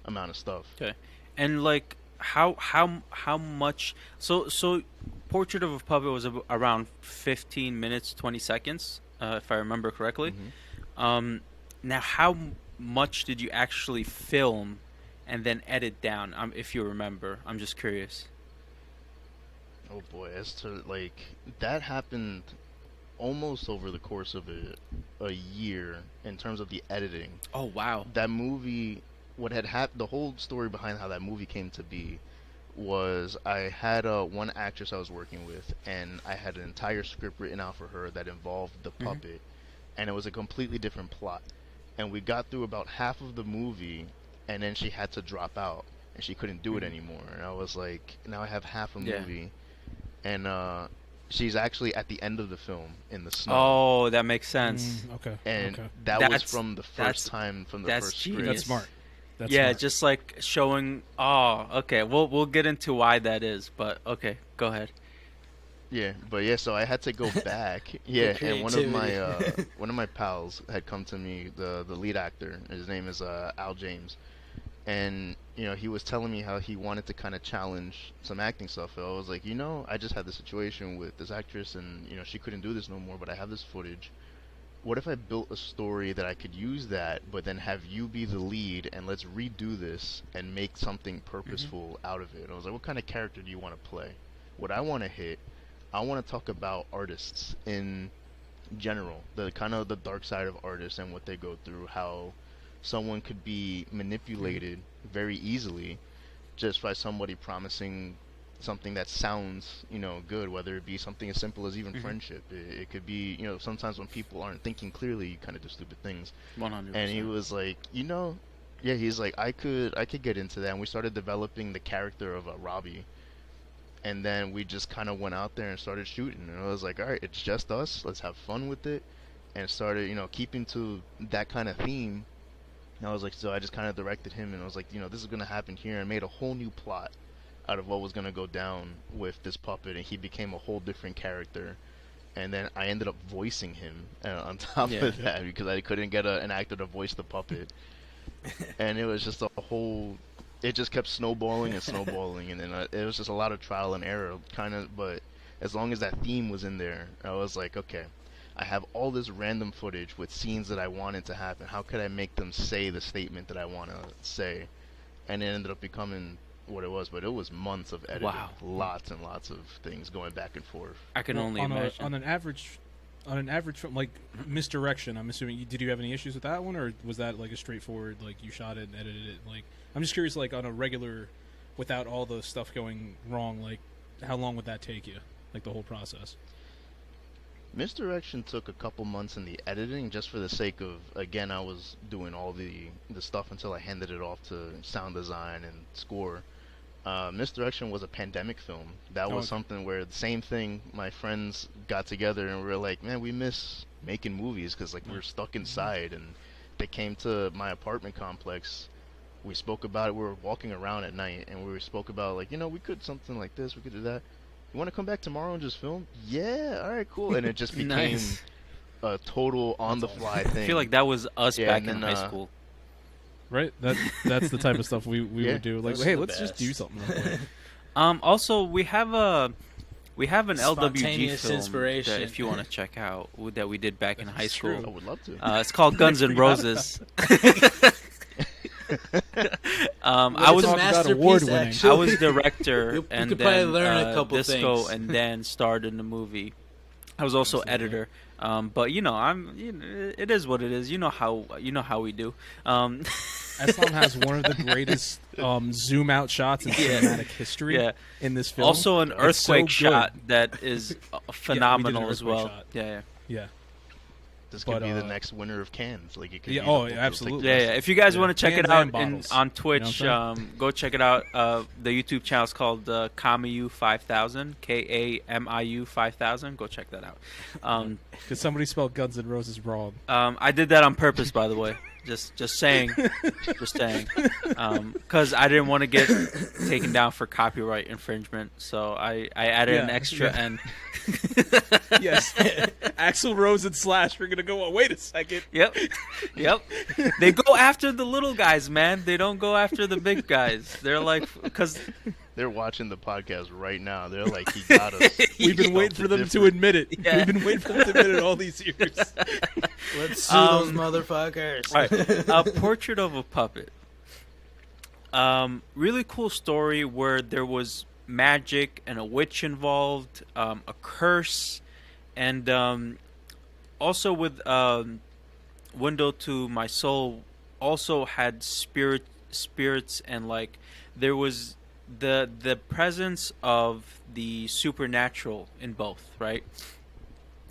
amount of stuff. Okay. And like how much? So Portrait of a Puppet was around 15 minutes 20 seconds, if I remember correctly. Now, how much did you actually film and then edit down? If you remember, I'm just curious. Oh boy, as to like that happened almost over the course of a year in terms of the editing. Oh wow. That movie, what had happened, the whole story behind how that movie came to be was I had one actress I was working with, and I had an entire script written out for her that involved the puppet, and it was a completely different plot. And we got through about half of the movie, and then she had to drop out, and she couldn't do it anymore. And I was like, now I have half a movie, and she's actually at the end of the film in the snow. Oh, that makes sense. Okay. And okay. that was from the first time from the that's first genius. script. That's smart. That's yeah, smart. just like showing. Oh, okay. We'll get into why that is, but okay, go ahead. Yeah, but yeah, so I had to go back. Yeah, and one of my pals had come to me, the lead actor. His name is Al James, and he was telling me how he wanted to kind of challenge some acting stuff. I was like, I just had this situation with this actress, and she couldn't do this no more, but I have this footage. What if I built a story that I could use that, but then have you be the lead, and let's redo this and make something purposeful out of it? I was like, what kind of character do you want to play? What I want to hit, I want to talk about artists in general, the kind of the dark side of artists and what they go through, how someone could be manipulated very easily just by somebody promising something that sounds, good, whether it be something as simple as even friendship. It could be, sometimes when people aren't thinking clearly, you kind of do stupid things. 100%. And he was like, yeah, he's like, I could get into that. And we started developing the character of Robbie. And then we just kind of went out there and started shooting. And I was like, all right, it's just us. Let's have fun with it. And started, keeping to that kind of theme. And I was like, so I just kind of directed him, and I was like, this is going to happen here, and made a whole new plot out of what was going to go down with this puppet, and he became a whole different character. And then I ended up voicing him on top of that, because I couldn't get an actor to voice the puppet. And it was just it just kept snowballing and snowballing, and then it was just a lot of trial and error, kind of, but as long as that theme was in there, I was like, okay, I have all this random footage with scenes that I wanted to happen. How could I make them say the statement that I want to say? And it ended up becoming what it was, but it was months of editing. Wow. Lots and lots of things going back and forth. I can only imagine. On an average film, like Misdirection, I'm assuming, did you have any issues with that one, or was that like a straightforward, like you shot it and edited it? Like, I'm just curious, like on a regular, without all the stuff going wrong, like how long would that take you, like the whole process? Misdirection took a couple months in the editing, just for the sake of, again, I was doing all the stuff until I handed it off to sound design and score. Misdirection was a pandemic film. That was something where the same thing, my friends got together and we were like, man, we miss making movies, because like we're stuck inside. And they came to my apartment complex. We spoke about it. We were walking around at night, and we spoke about, like, we could something like this, we could do that. You want to come back tomorrow and just film? Yeah, all right, cool. And it just became Nice. a total on-the-fly thing. I feel like that was us Yeah, back and in then, high school. Right? That's the type of stuff we Yeah. would do. Like, Those hey, are the let's just best. do something real quick. Also, we have an LWG Spontaneous film inspiration. that if you want to check out that we did back in high That's school. true. I would love to. It's called Guns N' forgot Roses. I was It's a talking about masterpiece, award-winning. actually. I was director, You and could then probably learn a couple Disco, things. and Dan starred in the movie. I was also editor, but it is what it is. You know how we do. Eslam has one of the greatest zoom out shots in cinematic history Yeah. in this film. Also, an It's so earthquake good. shot that is phenomenal an as earthquake well. shot. Yeah. Yeah. This could But, be the next winner of Cannes. Like, it could Yeah, be oh, the book absolutely. Yeah, yeah. If you guys Yeah. want to check it Cans out and bottles. on You Twitch, know what I'm go check it out. The YouTube channel is called Kamiu 5000, KAMIU 5000. Go check that out. Because somebody spelled Guns N' Roses wrong. I did that on purpose, by the way. Just saying, because I didn't want to get taken down for copyright infringement, so I added an Yeah, extra yeah. N. Yes. Axl Rose and Slash are going to go, wait a second. Yep. They go after the little guys, man. They don't go after the big guys. They're like, because They're watching the podcast right now. They're like, he got us. We've been waiting for them to admit it. Yeah. We've been waiting for them to admit it all these years. Let's sue those motherfuckers. All right. Portrait of a Puppet. Really cool story where there was magic and a witch involved, a curse, and also with Window to My Soul also had spirits, and like there was the presence of the supernatural in both, right?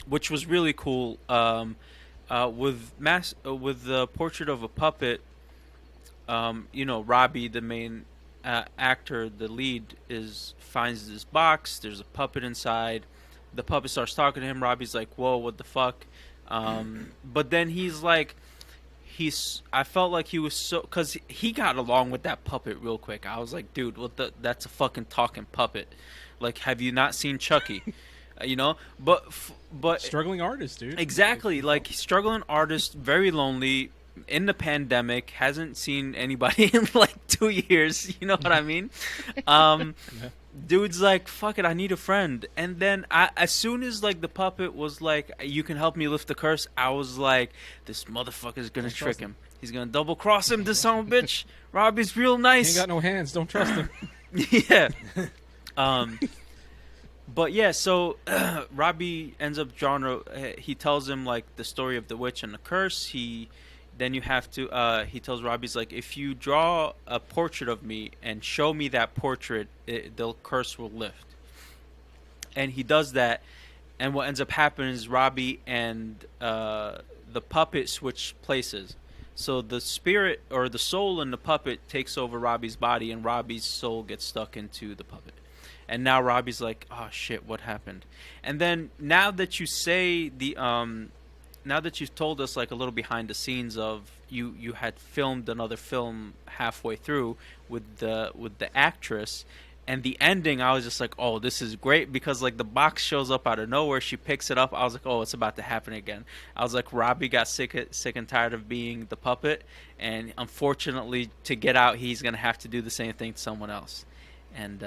Which was really cool. With the Portrait of a Puppet, Robbie, the main actor, the lead, finds this box. There's a puppet inside. The puppet starts talking to him. Robbie's like, "Whoa, what the fuck?" But then he's like, I felt like he was because he got along with that puppet real quick. I was like, dude, that's a fucking talking puppet. Like, have you not seen Chucky? But Struggling artist, dude. exactly, like struggling artist, very lonely in the pandemic, hasn't seen anybody in like 2 years. You know what I mean? Um, Yeah. dude's like, fuck it, I need a friend. And then as soon as like the puppet was like, you can help me lift the curse, I was like, this motherfucker's gonna Don't trick trust him. He's gonna double cross him, this son of a bitch. Robbie's real nice. He ain't got no hands. Don't trust him. Yeah. Um, but yeah, so Robbie ends up drawing. He tells him like the story of the witch and the curse. Then you have to. He tells Robbie's like, if you draw a portrait of me and show me that portrait, the curse will lift. And he does that, and what ends up happening is Robbie and the puppet switch places. So the spirit or the soul in the puppet takes over Robbie's body, and Robbie's soul gets stuck into the puppet. And now Robbie's like, "Oh shit, what happened?" And then now that you say now that you've told us like a little behind the scenes of you had filmed another film halfway through with the actress. And the ending, I was just like, oh, this is great because like the box shows up out of nowhere. She picks it up. I was like, oh, it's about to happen again. I was like, Robbie got sick and tired of being the puppet, and unfortunately, to get out, he's gonna have to do the same thing to someone else. And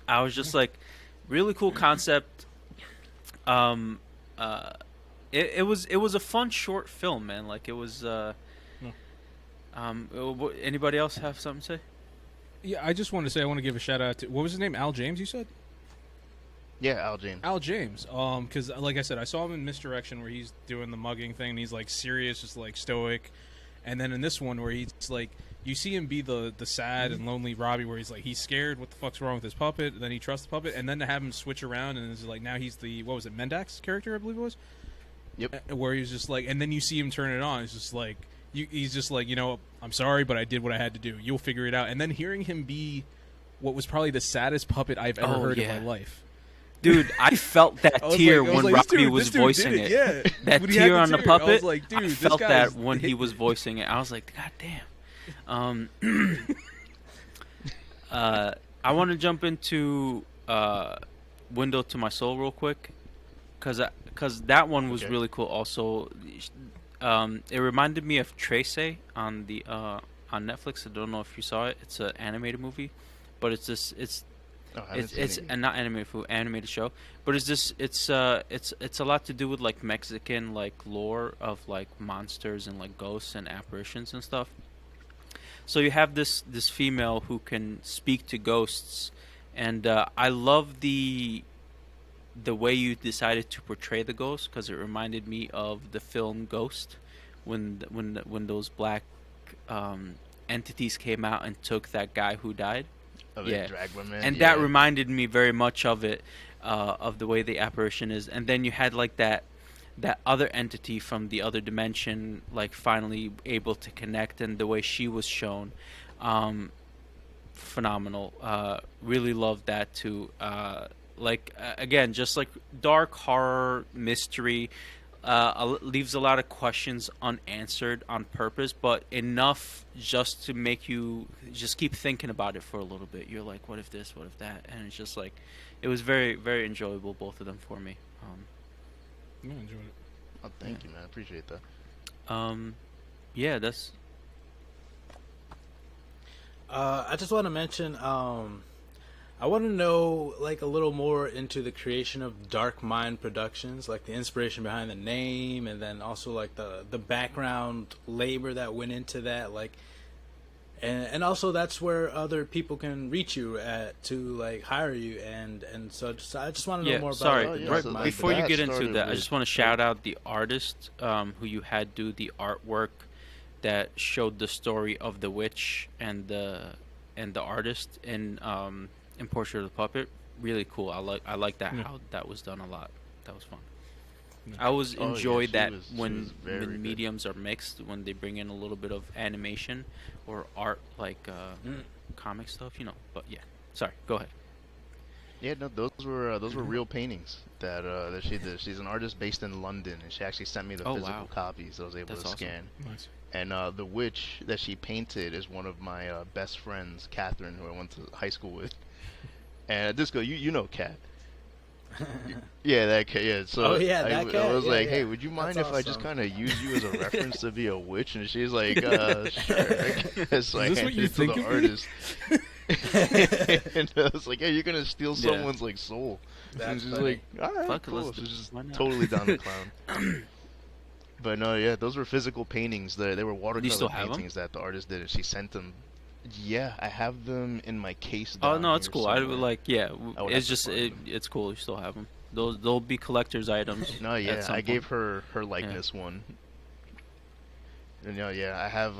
I was just like, really cool concept. Um, it was a fun short film, man. Like it was. Anybody else have something to say? Yeah, I just want to say I want to give a shout out to what was his name? Al James, you said? Yeah, Al James. Al James. Because like I said, I saw him in Misdirection where he's doing the mugging thing and he's like serious, just like stoic. And then in this one where he's like, you see him be the sad and lonely Robbie, where he's like he's scared, what the fuck's wrong with his puppet? And then he trusts the puppet, and then to have him switch around and it's like now he's the what was it, Mendax character, I believe it was. Yep. Where he's just like, and then you see him turn it on. It's just like. He's just like, I'm sorry, but I did what I had to do. You'll figure it out. And then hearing him be what was probably the saddest puppet I've ever heard in my life. Dude, I felt that tear when Robbie was this dude voicing did it. Yeah. That When he tear had on the I puppet, was like, dude, I this felt guy's- that when he was voicing it. I was like, God damn. I want to jump into Window to My Soul real quick, because that one was really cool. Also, it reminded me of Trace on the on Netflix. I don't know if you saw it. It's an animated movie, but it's and not animated movie, animated show. But it's a lot to do with like Mexican like lore of like monsters and like ghosts and apparitions and stuff. So you have this female who can speak to ghosts, and I love the way you decided to portray the ghost, because it reminded me of the film Ghost, when those black entities came out and took that guy who died. Drag women. And that reminded me very much of it, of the way the apparition is. And then you had like that other entity from the other dimension, like finally able to connect, and the way she was shown, phenomenal. Really loved that too. Again, just like dark horror mystery, leaves a lot of questions unanswered on purpose, but enough just to make you just keep thinking about it for a little bit. You're like, what if this, what if that? And it's just like, it was very, very enjoyable, both of them for me. I enjoyed it. Oh, thank you, man. I appreciate that. Yeah, that's... I just want to mention, I want to know like a little more into the creation of Dark Mind Productions, like the inspiration behind the name, and then also like the background labor that went into that, like, and also that's where other people can reach you at to like hire you, and so I just want to know more about sorry. Dark so Mind. Before you get into started that, I with- just want to shout out the artist who you had do the artwork that showed the story of the witch and the artist in Portrait of the Puppet. Really cool. I like that, how that was done a lot. That was fun. I always Oh, yeah, enjoy she that was when very good. mediums are mixed, when they bring in a little bit of animation or art, like comic stuff, But yeah, sorry. Go ahead. Yeah, no, those were real paintings that she did. She's an artist based in London, and she actually sent me the physical copies I was able That's to awesome. scan. Nice. And the witch that she painted is one of my best friends, Catherine, who I went to high school with. And Disco, you know Kat. Yeah, that cat. Yeah, so Oh yeah, that I cat. was Yeah, like, yeah. "Hey, would you That's mind if I just awesome. kind of use you as a reference to be a witch?" And she's like, "Sure, I guess." So Is I this what handed you it to think the of me? artist, and I was like, "Yeah, you're gonna steal Yeah. someone's like soul." And That's she's funny. like, "All right, Fuck it, let's cool." do So it. she's Why not? totally down the clown. But no, yeah, those were physical paintings. They were Do you watercolor still have them? paintings that the artist did, and she sent them. Yeah, I have them in my case Oh down no, it's here cool. I would somewhere. like, yeah, I would have it's to just find them. it's cool. You still have them. They'll be collector's items No, at yeah, some I point. gave her Yeah. likeness one. And yeah, I have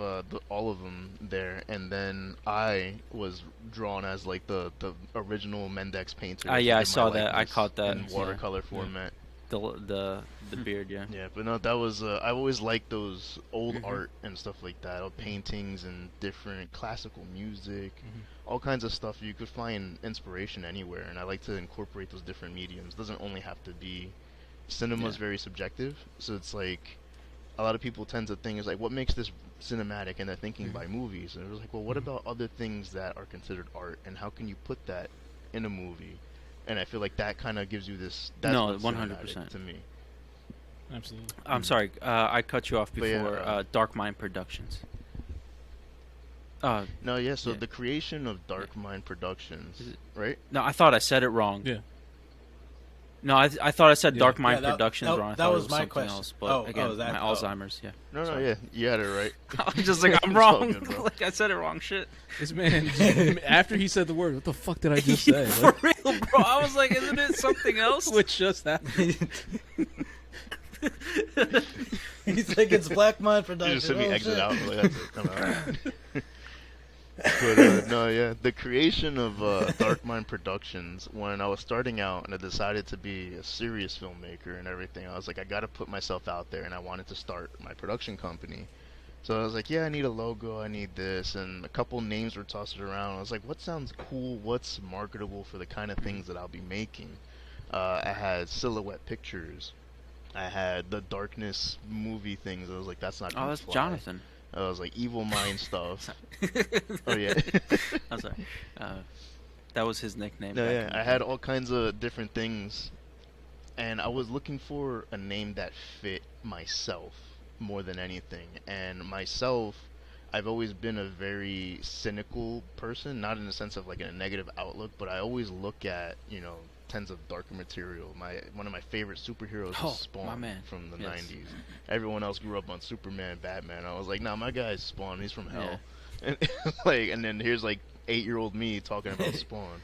all of them there, and then I was drawn as like the original Mendex painter, so Yeah, I did my saw that. I likeness caught that. in Yeah, watercolor Yeah. format. the beard. Yeah. Yeah, but no, that was I always liked those old Hmm. art and stuff like that, or paintings and different classical music, Mhm. all kinds of stuff. You could find inspiration anywhere, and I like to incorporate those different mediums. It doesn't only have to be cinema Yeah. is very subjective, so it's like a lot of people tend to think is like what makes this cinematic, and they're thinking by movies, and it was like, well, what Mhm. about other things that are considered art, and how can you put that in a movie? And I feel like that kind of gives you this. That's No, what's cinematic 100%. to me. Absolutely. I'm sorry. I cut you off But yeah, before. Dark Mind Productions. no, yeah. So Yeah. the creation of Yeah. Dark Mind Productions, Is it- right? No, I thought I said it wrong. Yeah. No, I thought I said Yeah. Dark Yeah, Mind that, Productions that, wrong. I that thought was it was my something question. else. But again, that, my Alzheimer's. Yeah. No, Sorry. yeah, you had it right. I'm just like I'm It's all wrong. good, bro. Like I said it wrong. Shit. This man, after he said the word, what the fuck did I just say? For real, bro. I was like, isn't it something else? What just happened? He's like, it's Black Mind You Production. just sent me Oh, exit shit. out. Like, that's it. I'm out. But no, yeah, the creation of Dark Mind Productions. When I was starting out and I decided to be a serious filmmaker and everything, I was like, I gotta put myself out there, and I wanted to start my production company. So I was like, yeah, I need a logo, I need this, and a couple names were tossed around. I was like, what sounds cool? What's marketable for the kind of things that I'll be making? I had Silhouette Pictures. I had the Darkness movie things. I was like, that's not Oh, gonna that's fly. Jonathan. I was like, Evil Mind stuff. Sorry. Oh yeah. I'm sorry. That was his nickname. No, back yeah, in the I day. had all kinds of different things, and I was looking for a name that fit myself more than anything. And myself, I've always been a very cynical person, not in the sense of like a negative outlook, but I always look at, tons of darker material. One of my favorite superheroes Oh, is Spawn my man. from the Yes. 90s. Everyone else grew up on Superman, Batman. I was like, nah, my guy's Spawn. He's from hell. And and then here's like 8-year-old me talking about Spawn.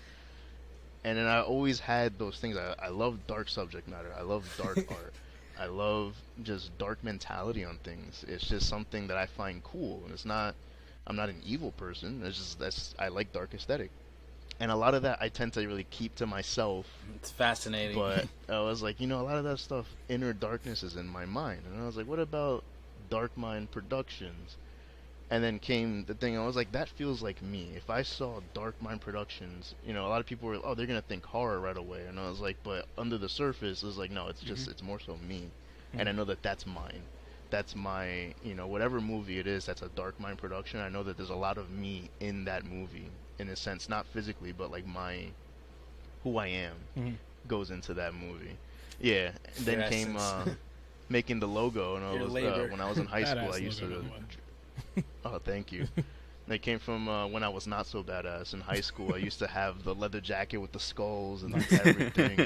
And then I always had those things. I love dark subject matter. I love dark art. I love just dark mentality on things. It's just something that I find cool. And I'm not an evil person. It's just I like dark aesthetic. And a lot of that I tend to really keep to myself. It's fascinating. But I was like, a lot of that stuff, inner darkness is in my mind. And I was like, what about Dark Mind Productions? And then came the thing, I was like, that feels like me. If I saw Dark Mind Productions, a lot of people were, oh, they're going to think horror right away. And I was like, but under the surface, it was like, no, it's more so me. And I know that that's mine. That's my, whatever movie it is that's a Dark Mind production, I know that there's a lot of me in that movie, in a sense, not physically, but like who I am Mhm. goes into that movie. Yeah. And then Your came essence. making the logo, and Your labor. when I was in high school, Badass I used logo, to. by the way. Oh, thank you. They came from when I was not so badass in high school. I used to have the leather jacket with the skulls and everything.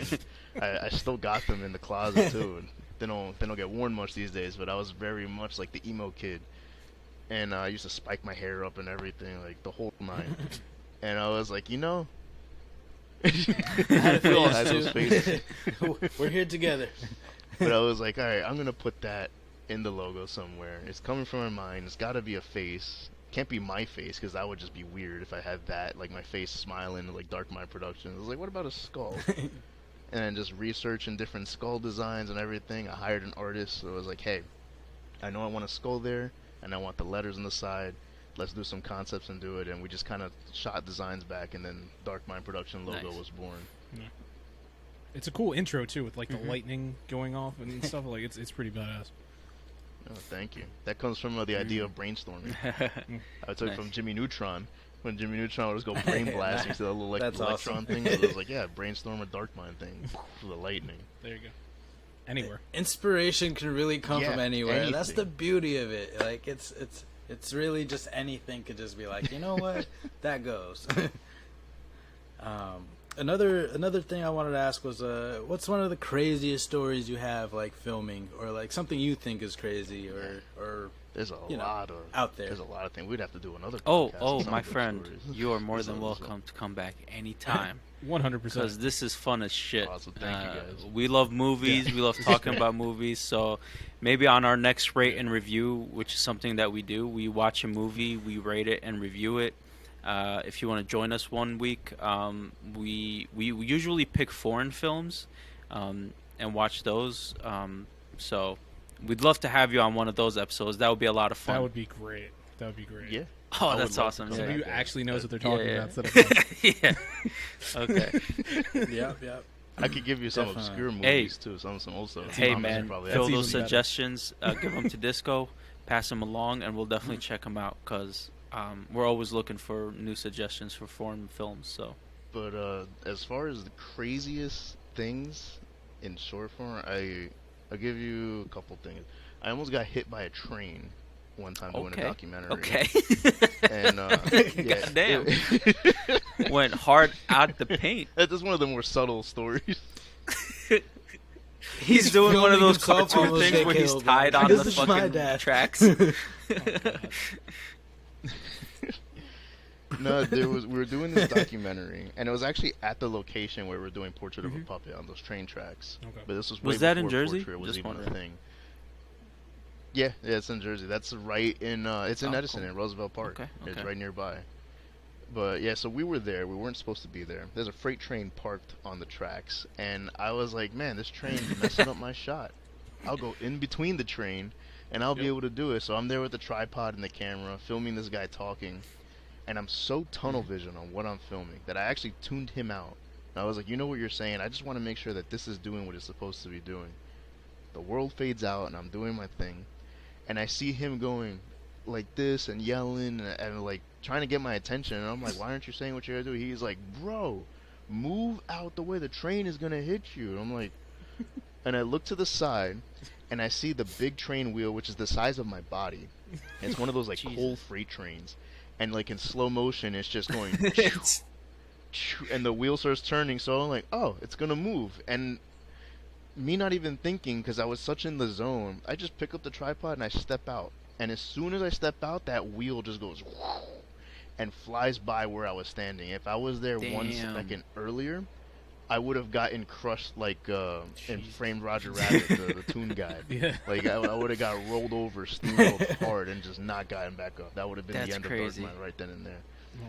And I still got them in the closet too. And they don't get worn much these days. But I was very much like the emo kid, and I used to spike my hair up and everything, like the whole nine. And I was like, I had we all phase had those two. phases. We're here together. But I was like, all right, I'm gonna put that in the logo somewhere. It's coming from my mind. It's got to be a face. Can't be my face because that would just be weird if I had that, like my face smiling, like Dark Mind Productions. I was like, what about a skull? And then just researching different skull designs and everything. I hired an artist, so I was like, hey, I know I want a skull there, and I want the letters on the side. Let's do some concepts and do it. And we just kind of shot designs back, and then Dark Mind Production logo Nice. was born. It's a cool intro too, with like the lightning going off and stuff. Like it's pretty badass. Oh, thank you. That comes from the idea of brainstorming. I took it Nice. from Jimmy Neutron, When Jimmy Neutron would just go brain blasting to that little like That's electron awesome. thing. It was like, yeah, brainstorm a dark mind thing for the lightning. There you go. Anywhere. Inspiration can really come Yeah, from anywhere. That's the anything. beauty of it. Like it's really just anything could just be like, you know what, that goes. Another thing I wanted to ask was, what's one of the craziest stories you have, like filming, or like something you think is crazy, or There's a you know, lot of out there. There's a lot of things. We'd have to do another. Oh, podcast on some my of those friend, stories. you are more Some than of those- welcome to come back anytime. 100%. Because this is fun as shit. Awesome, thank you, guys. We love movies. We love talking about movies. So maybe on our next rate and review, which is something that we do, we watch a movie, we rate it and review it. If you want to join us one week, we usually pick foreign films and watch those. So we'd love to have you on one of those episodes. That would be a lot of fun. That would be great. That would be great. Yeah. Oh, I would that's love awesome. to come Yeah. Somebody back. who actually knows what they're Yeah, talking yeah. about instead of us. Yeah. Okay. Yep. I could give you some Definitely. obscure Hey. movies too. Some old stuff. Hey Thomas man, probably fill has. That's those even better. suggestions. Give them to Disco. Pass them along, and we'll definitely check them out because we're always looking for new suggestions for foreign films. So But as far as the craziest things in short form, I'll give you a couple things. I almost got hit by a train one time doing a documentary. Okay. And yeah, Goddamn. Went hard out the paint. That's one of the more subtle stories. He's doing one of filming those himself cartoon almost things get where he's killed, tied man. on This the is my fucking dad. tracks. No, we were doing this documentary, and it was actually at the location where we were doing Portrait of a Puppet on those train tracks. Okay. But this was Was way that in before Jersey? Portrait was Just even wondering. a thing. Yeah, it's in Jersey. That's right in it's in Oh, Edison cool. in Roosevelt Park. Okay, It's okay. right nearby. But yeah, so we were there. We weren't supposed to be there. There's a freight train parked on the tracks, and I was like, man, this train's messing up my shot. I'll go in between the train, and I'll be able to do it. So I'm there with the tripod and the camera, filming this guy talking, and I'm so tunnel vision on what I'm filming that I actually tuned him out. And I was like, you know what you're saying? I just want to make sure that this is doing what it's supposed to be doing. The world fades out, and I'm doing my thing, and I see him going like this and yelling and like trying to get my attention, and I'm like, why aren't you saying what you're gonna do? He's like, bro, move out the way, the train is gonna hit you. And I'm like, and I look to the side and I see the big train wheel, which is the size of my body. And it's one of those like Jesus. coal freight trains, and like in slow motion it's just going It's- and the wheel starts turning, so I'm like, oh, it's gonna move. And me not even thinking, because I was such in the zone, I just pick up the tripod and I step out. And as soon as I step out, that wheel just goes and flies by where I was standing. If I was there 1 Damn. second earlier, I would have gotten crushed like in Jeez. Framed Roger Rabbit, the Toon Guide. Yeah. Like I would have got rolled over, steamrolled hard, and just not gotten back up. That would have been That's the end crazy. of Dark Mind right then and there. Oh,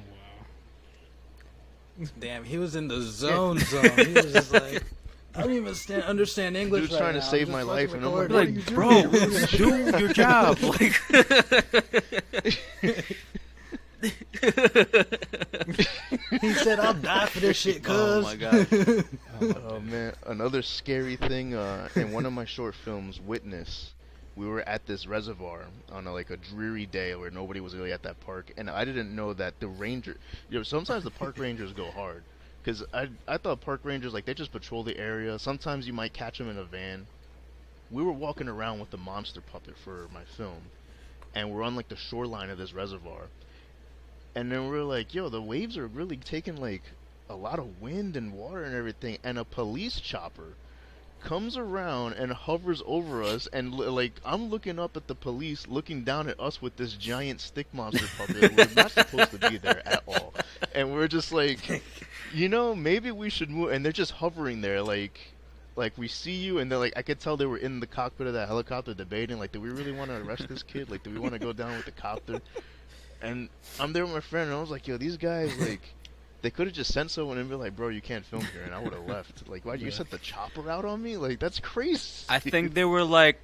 wow. Damn, he was in the zone. He was just like, I don't even understand English. Dude's right trying to now. I'm save just my fucking life, and I'm like, recording. what are like, you bro, doing? do your job. He said, "I'll die for this shit, cuz." Oh my god. Oh man, another scary thing in one of my short films, Witness, we were at this reservoir on like a dreary day where nobody was really at that park, and I didn't know that the ranger, sometimes the park rangers go hard, because I thought park rangers, like, they just patrol the area. Sometimes you might catch them in a van. We were walking around with the monster puppet for my film, and we're on like the shoreline of this reservoir, and then we're like, yo, the waves are really taking like a lot of wind and water and everything, and a police chopper comes around and hovers over us, and like, I'm looking up at the police looking down at us with this giant stick monster puppet. We're not supposed to be there at all, and we're just like, maybe we should move. And they're just hovering there, like we see you, and they're like, I could tell they were in the cockpit of that helicopter debating, like, do we really want to arrest this kid? Like, do we want to go down with the copter? And I'm there with my friend, and I was like, yo, these guys, like, they could have just sent someone and be like, bro, you can't film here, and I would have left. Like, why you sent the chopper out on me? Like, that's crazy. I think they were like,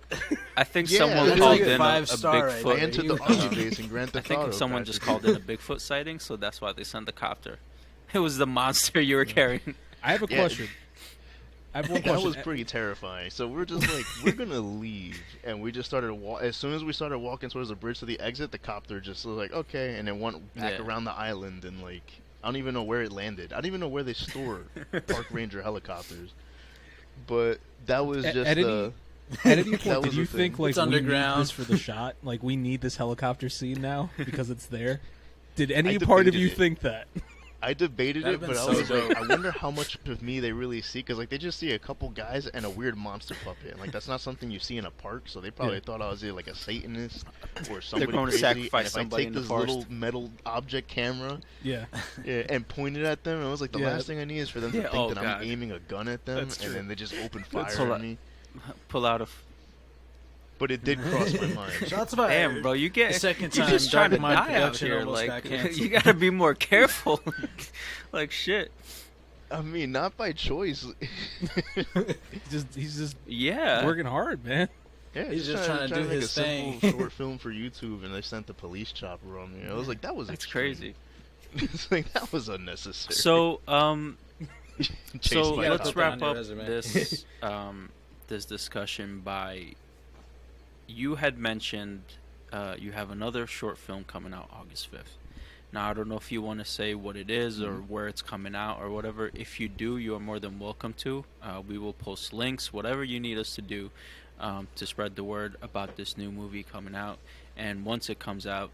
Yeah, someone that's called like in a 5-star right I Bigfoot. there. entered the You- army base in Grand I Theft think Auto. someone just practically. called in a Bigfoot sighting, so that's why they sent the copter. It was the monster you were carrying. I have a Yeah. question. I have one That question. was pretty terrifying. So we're just like, we're gonna leave, and we just started as soon as we started walking towards the bridge to the exit, the copter just was like, okay, and then went back Yeah. around the island, and like, I don't even know where it landed. I don't even know where they store park ranger helicopters. But that was At, just at any at any that point, did was you the thing. think like It's we need underground. this for the shot? Like we need this helicopter scene now because it's there? Did any I part of you debated it. think that? I debated That'd it, have but I been was so like, dope. I wonder how much of me they really see, because like they just see a couple guys and a weird monster puppet, and like that's not something you see in a park. So they probably Yeah. thought I was either like a Satanist or somebody going to crazy. sacrifice And if I somebody take in the this forest. little metal object camera, Yeah. yeah, and point it at them, and I was like, the Yeah. last thing I need is for them to Yeah, think oh, that God. I'm aiming a gun at them, That's and true. then they just open Let's fire pull at out- me. Pull out a. But it did cross my mind. Shots fired. Damn, bro, you get The second you're time just trying to Dark Mind die out Production here. almost got Like canceled. you gotta be more careful. Like shit. I mean, not by choice. He's just Yeah. working hard, man. Yeah, He's just trying to do make his a simple thing. short film for YouTube, and they sent the police chopper on me. I was like, that was That's extreme. crazy. It's like that was unnecessary. So Chase so my gotta let's put cop. that wrap on your up resume. this this discussion by you had mentioned you have another short film coming out August 5th. Now I don't know if you want to say what it is or where it's coming out or whatever. If you do, you are more than welcome to. We will post links, whatever you need us to do to spread the word about this new movie coming out. And once it comes out,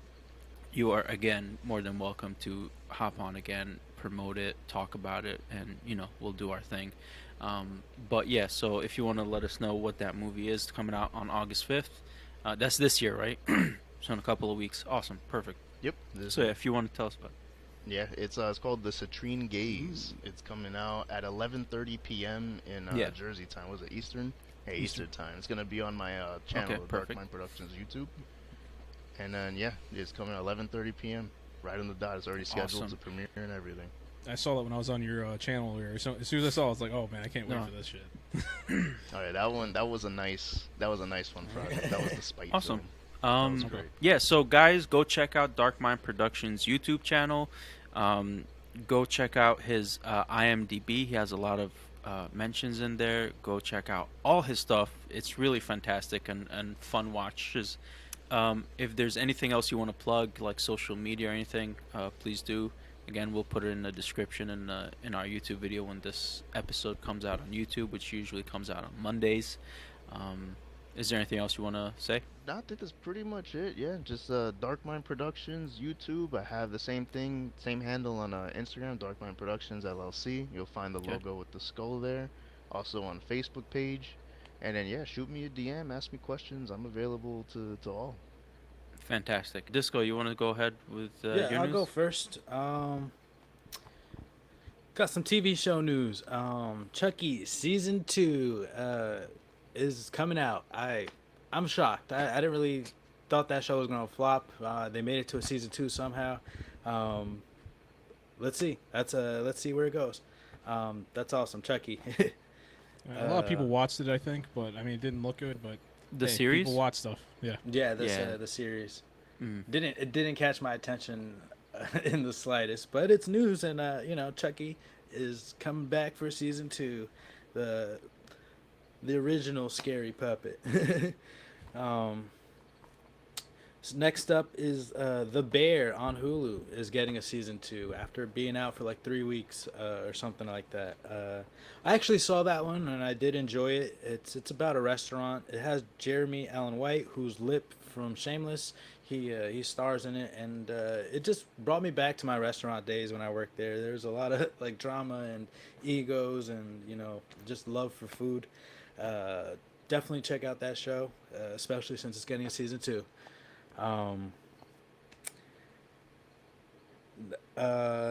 you are again more than welcome to hop on again, promote it, talk about it, and we'll do our thing. But yeah, so if you want to let us know what that movie is coming out on August 5th, that's this year, right? So in a couple of weeks. Awesome, perfect. Yep. This So yeah, if you want to tell us about it. yeah, it's called the Citrine Gaze. It's coming out at 11:30 p.m. in Yeah. Jersey time. Was it Eastern? Hey, Eastern time. It's gonna be on my channel, Okay, Dark perfect. Mind Productions YouTube. And then yeah, it's coming at 11:30 p.m. Right on the dot. It's already scheduled Awesome. to premiere and everything. I saw that when I was on your channel earlier. So as soon as I saw it, I was like, oh man, I can't wait No. for this shit. All right, that was a nice one project. That was the spite Awesome. film. That was Um, great. yeah, so guys, go check out Dark Mind Productions YouTube channel. Go check out his IMDb. He has a lot of mentions in there. Go check out all his stuff. It's really fantastic and fun watches. If there's anything else you want to plug, like social media or anything, please do. Again, we'll put it in the description in our YouTube video when this episode comes out on YouTube, which usually comes out on Mondays. Is there anything else you want to say? I think that's pretty much it. Yeah, just Dark Mind Productions YouTube. I have the same thing, same handle on Instagram, Dark Mind Productions LLC. You'll find the Okay. logo with the skull there. Also on Facebook page. And then yeah, shoot me a DM, ask me questions. I'm available to all. Fantastic. Disco, you want to go ahead with Yeah, your I'll news? go first. Got some TV show news. Chucky season 2 is coming out. I'm shocked. I didn't really thought that show was gonna flop. They made it to a season 2 somehow. Let's see. Let's see where it goes. That's awesome, Chucky. A lot of people watched it, I think, but I mean, it didn't look good. But The hey, series? people watch stuff. Yeah. Yeah, Yeah. the series Mm. didn't catch my attention in the slightest, but it's news, and Chucky is coming back for season 2, the original scary puppet. So next up is The Bear on Hulu is getting a season 2 after being out for like 3 weeks or something like that. I actually saw that one and I did enjoy it. It's about a restaurant. It has Jeremy Allen White, who's Lip from Shameless. He stars in it, and it just brought me back to my restaurant days when I worked there. There's a lot of like drama and egos and just love for food. Definitely check out that show, especially since it's getting a season 2.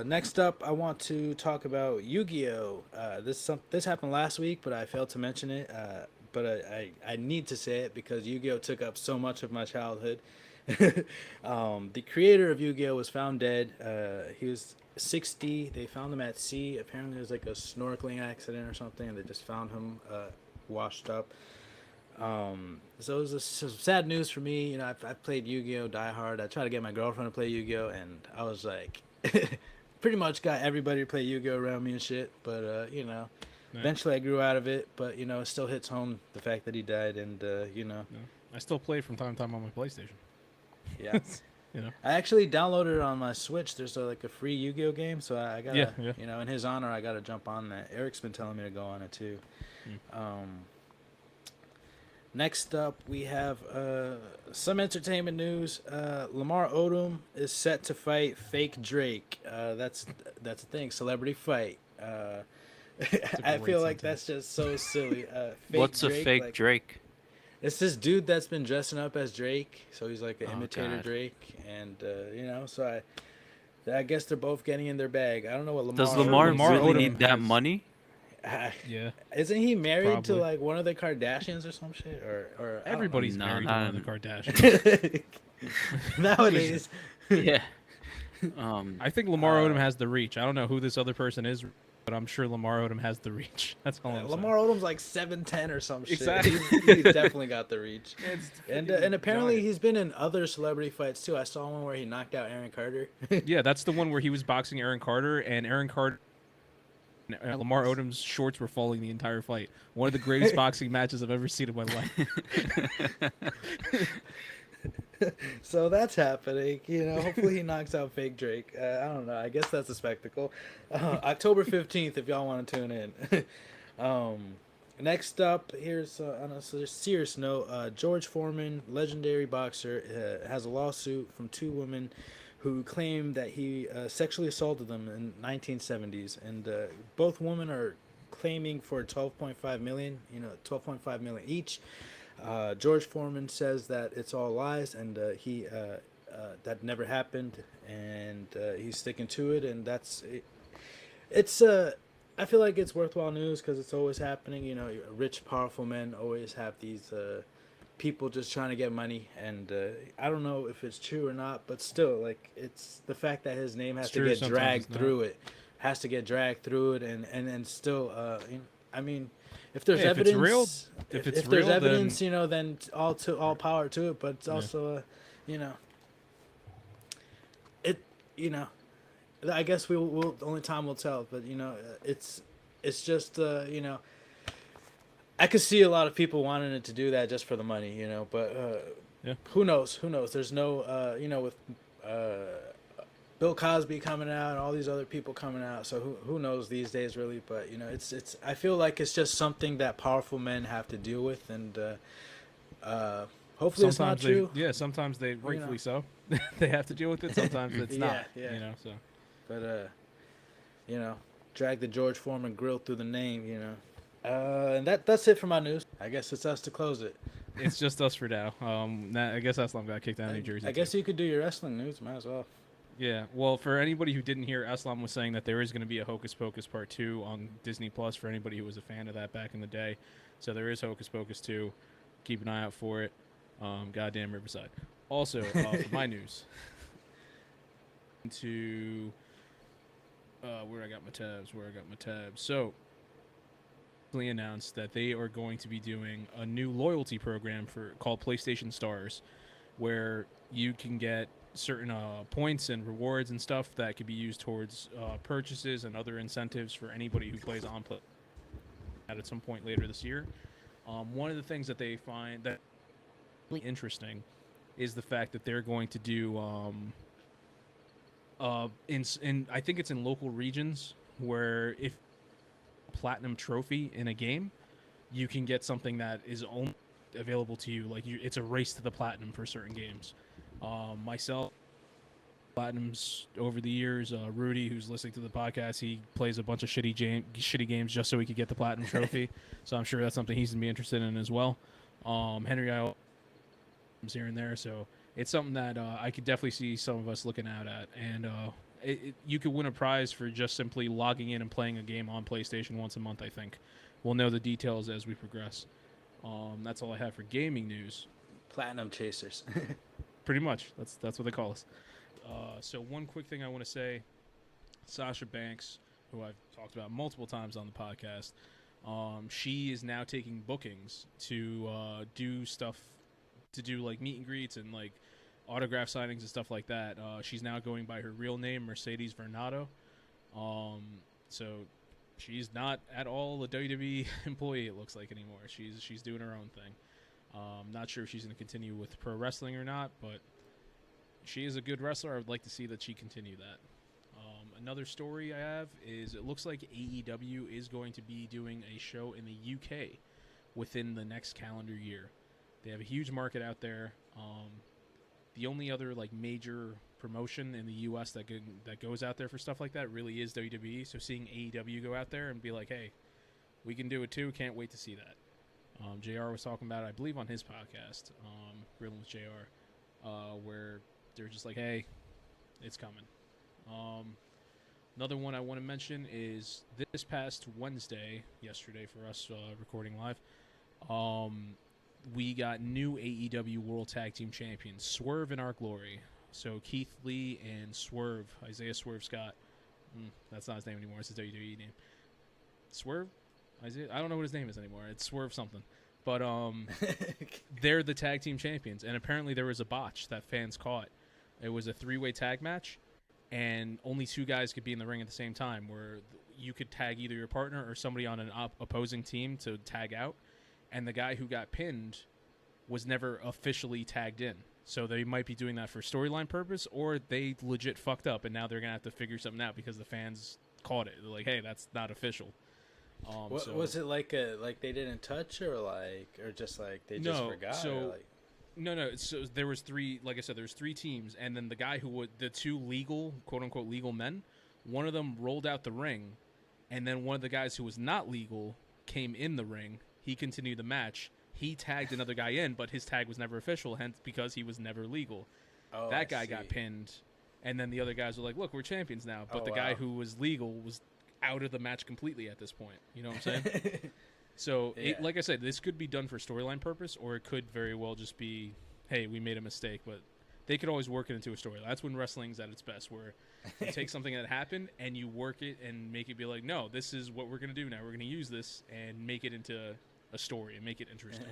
Next up, I want to talk about Yu-Gi-Oh! This happened last week, but I failed to mention it. But I need to say it because Yu-Gi-Oh! Took up so much of my childhood. The creator of Yu-Gi-Oh! Was found dead. He was 60. They found him at sea. Apparently, it was like a snorkeling accident or something, and they just found him washed up. So it was some sad news for me. I played Yu-Gi-Oh! Die Hard. I tried to get my girlfriend to play Yu-Gi-Oh! And I was like, pretty much got everybody to play Yu-Gi-Oh! Around me and shit. But Yeah. Eventually, I grew out of it, but it still hits home the fact that he died, and No. I still play it from time to time on my PlayStation. yeah. You know. I actually downloaded it on my Switch. There's like a free Yu-Gi-Oh game, so I Yeah, gotta, yeah. in his honor, I gotta jump on that. Eric's been telling me to go on it too. Mm. Next up, we have some entertainment news. Lamar Odom is set to fight fake Drake. That's a thing. Celebrity fight. It's a I great feel like sentence. that's just so silly. Fake What's a Drake, fake like Drake? it's this dude that's been dressing up as Drake, so he's like an Oh imitator God. Drake, and so I guess they're both getting in their bag. I don't know what Does Lamar Sure, Lamar Odom's. Lamar really Odom need that has. money? Yeah, Isn't he married to probably. like one of the Kardashians or some shit? Or I don't know. Everybody's No, married to one not of the Kardashians. Nowadays. yeah. I think Lamar Odom Uh, has the reach. I don't know who this other person is, but I'm sure Lamar Odom has the reach. That's all I'm Lamar Odom's like 7'10" or some shit. Exactly. He's definitely got the reach. saying. And apparently he's been in other celebrity fights too. I saw one where he knocked out Aaron Carter. Yeah, that's the one where he was boxing Aaron Carter, and Aaron Carter and Lamar Odom's shorts were falling the entire fight. One of the greatest boxing matches I've ever seen in my life. So that's happening. Hopefully he knocks out fake Drake. I don't know. I guess that's a spectacle. October 15th, if y'all want to tune in. Next up, here's on a serious note, George Foreman, legendary boxer, has a lawsuit from two women who claim that he sexually assaulted them in 1970s, and both women are claiming for 12.5 million, 12.5 million each. George Foreman says that it's all lies, and he that never happened, and he's sticking to it, and that's it. It's I feel like it's worthwhile news because it's always happening. Rich, powerful men always have these people just trying to get money, and I don't know if it's true or not, but still, like, it's the fact that his name has It's to true, get sometimes dragged it's not. through it, and still, I mean, if there's Hey, if evidence, it's real- if it's there's real, evidence, then- then all power to it. But it's also, it, I guess we'll only time will tell. But it's just I could see a lot of people wanting it to do that just for the money, But Yeah. who knows? Who knows? There's no, with Bill Cosby coming out and all these other people coming out. So who knows these days, really? But it's. I feel like it's just something that powerful men have to deal with, and hopefully it's not Sometimes they, true. yeah, sometimes they, Well, rightfully so, they have to deal with it. Sometimes it's not. Yeah. So But drag the George Foreman grill through the name. And that's it for my news. I guess it's us to close it. it's just us for now. I guess Eslam got kicked out of New Jersey. I guess you could do your wrestling news. Might as well. Yeah, well, for anybody who didn't hear, Eslam was saying that there is going to be a Hocus Pocus Part 2 on Disney Plus for anybody who was a fan of that back in the day. So there is Hocus Pocus 2. Keep an eye out for it. Goddamn Riverside. Also, for my news, to where I got my tabs. So, they announced that they are going to be doing a new loyalty program called PlayStation Stars, where you can get certain points and rewards and stuff that could be used towards purchases and other incentives for anybody who plays on play at some point later this year. One of the things that they find that really interesting is the fact that they're going to do in I think it's in local regions where if platinum trophy in a game, you can get something that is only available to you. Like it's a race to the platinum for certain games. Myself, platinums over the years. Rudy, who's listening to the podcast, he plays a bunch of shitty games just so he could get the platinum trophy. So I'm sure that's something he's gonna be interested in as well. Henry, I here and there, so it's something that I could definitely see some of us looking out at, and you could win a prize for just simply logging in and playing a game on PlayStation once a month. I think we'll know the details as we progress. That's all I have for gaming news. Platinum chasers. Pretty much, that's what they call us. So one quick thing I want to say, Sasha Banks, who I've talked about multiple times on the podcast, she is now taking bookings to do stuff, to do like meet and greets and like autograph signings and stuff like that. She's now going by her real name, Mercedes Vernado. So she's not at all a WWE employee. It looks like anymore. She's doing her own thing. Not sure if she's going to continue with pro wrestling or not, but she is a good wrestler. I would like to see that she continue that. Another story I have is it looks like AEW is going to be doing a show in the UK within the next calendar year. They have a huge market out there. The only other like major promotion in the US that goes out there for stuff like that really is WWE. So seeing AEW go out there and be like, hey, we can do it too. Can't wait to see that. JR was talking about it, I believe, on his podcast, Grilling with JR, where they're just like, hey, it's coming. Another one I want to mention is this past Wednesday, yesterday for us recording live, we got new AEW World Tag Team Champions, Swerve and Our Glory. So Keith Lee and Swerve, Isaiah Swerve Scott. That's not his name anymore. It's his WWE name. Swerve? Isaiah? I don't know what his name is anymore. It's Swerve something. But they're the tag team champions. And apparently there was a botch that fans caught. It was a 3-way tag match, and only 2 guys could be in the ring at the same time, where you could tag either your partner or somebody on an opposing team to tag out. And the guy who got pinned was never officially tagged in. So they might be doing that for storyline purpose, or they legit fucked up, and now they're going to have to figure something out because the fans caught it. They're like, hey, that's not official. Was it like they didn't touch, or just like they just forgot? So no. So there was 3. Like I said, there's 3 teams, and then the guy who would the 2 legal, quote unquote, legal men. One of them rolled out the ring, and then one of the guys who was not legal came in the ring. He continued the match. He tagged another guy in, but his tag was never official, hence because he was never legal. That guy got pinned, and then the other guys were like, "Look, we're champions now." But the guy who was legal was out of the match completely at this point. You know what I'm saying? So, like I said, this could be done for storyline purpose, or it could very well just be, hey, we made a mistake. But they could always work it into a story. That's when wrestling's at its best, where you take something that happened and you work it and make it be like, no, this is what we're going to do now. We're going to use this and make it into a story and make it interesting.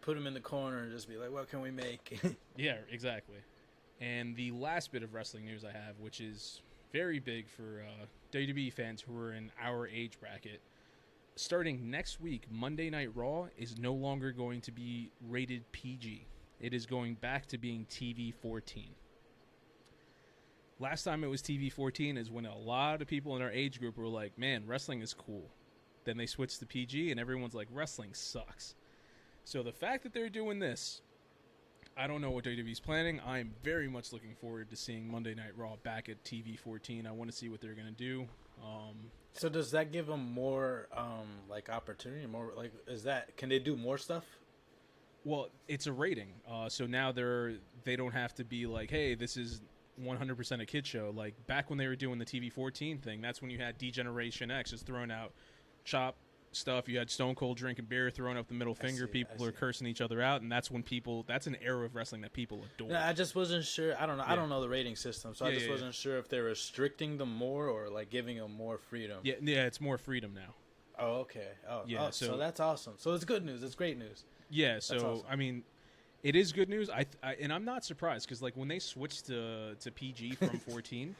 Put them in the corner and just be like, what can we make? Yeah, exactly. And the last bit of wrestling news I have, which is very big for WWE fans who are in our age bracket. Starting next week, Monday Night Raw is no longer going to be rated PG. It is going back to being TV-14. Last time it was TV-14 is when a lot of people in our age group were like, man, wrestling is cool. Then they switched to PG, and everyone's like, wrestling sucks. So the fact that they're doing this, I don't know what WWE's planning. I'm very much looking forward to seeing Monday Night Raw back at TV-14. I want to see what they're going to do. So does that give them more opportunity? More can they do more stuff? Well, it's a rating. So now they don't have to be like, hey, this is 100% a kid show. Like back when they were doing the TV-14 thing, that's when you had D-Generation X just throwing out chop stuff. You had Stone Cold drinking beer, throwing up the middle finger. People are cursing each other out, and that's when that's an era of wrestling that people adore. No, I just wasn't sure. I don't know. Yeah. I don't know the rating system, so I just wasn't sure if they're restricting them more or like giving them more freedom. Yeah, it's more freedom now. Oh, okay. So that's awesome. So it's good news. It's great news. Yeah. So awesome. I mean, it is good news. And I'm not surprised because like when they switched to PG from 14,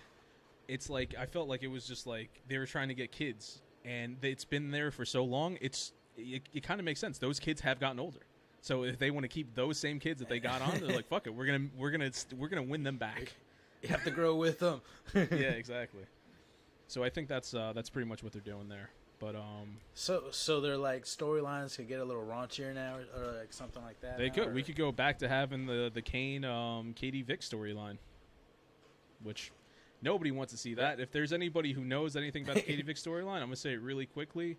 it's like I felt like it was just like they were trying to get kids. And it's been there for so long. It kind of makes sense. Those kids have gotten older, so if they want to keep those same kids that they got on, they're like, "Fuck it, we're gonna win them back." You have to grow with them. Yeah, exactly. So I think that's pretty much what they're doing there. But so they're like storylines could get a little raunchier now, or like something like that. They could. Or... We could go back to having the Kane Katie Vick storyline, which. Nobody wants to see that. If there's anybody who knows anything about the Katie Vick storyline, I'm going to say it really quickly.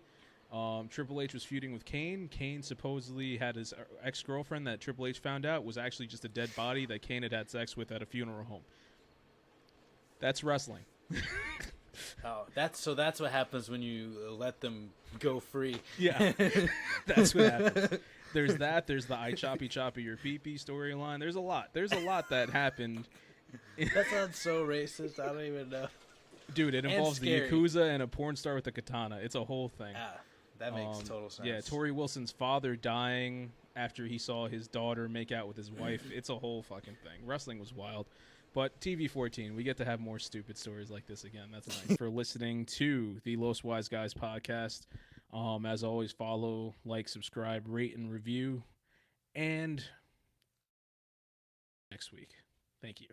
Triple H was feuding with Kane. Kane supposedly had his ex-girlfriend that Triple H found out was actually just a dead body that Kane had sex with at a funeral home. That's wrestling. That's what happens when you let them go free. Yeah, that's what happens. There's that. There's the I choppy your pee-pee storyline. There's a lot that happened. That sounds so racist. I don't even know. Dude, it involves the Yakuza and a porn star with a katana. It's a whole thing. That makes total sense. Yeah, Tori Wilson's father dying after he saw his daughter make out with his wife. It's a whole fucking thing. Wrestling was wild. But TV14, we get to have more stupid stories like this again. That's nice. For listening to the Los Wise Guys podcast. As always, follow, like, subscribe, rate, and review. And next week. Thank you.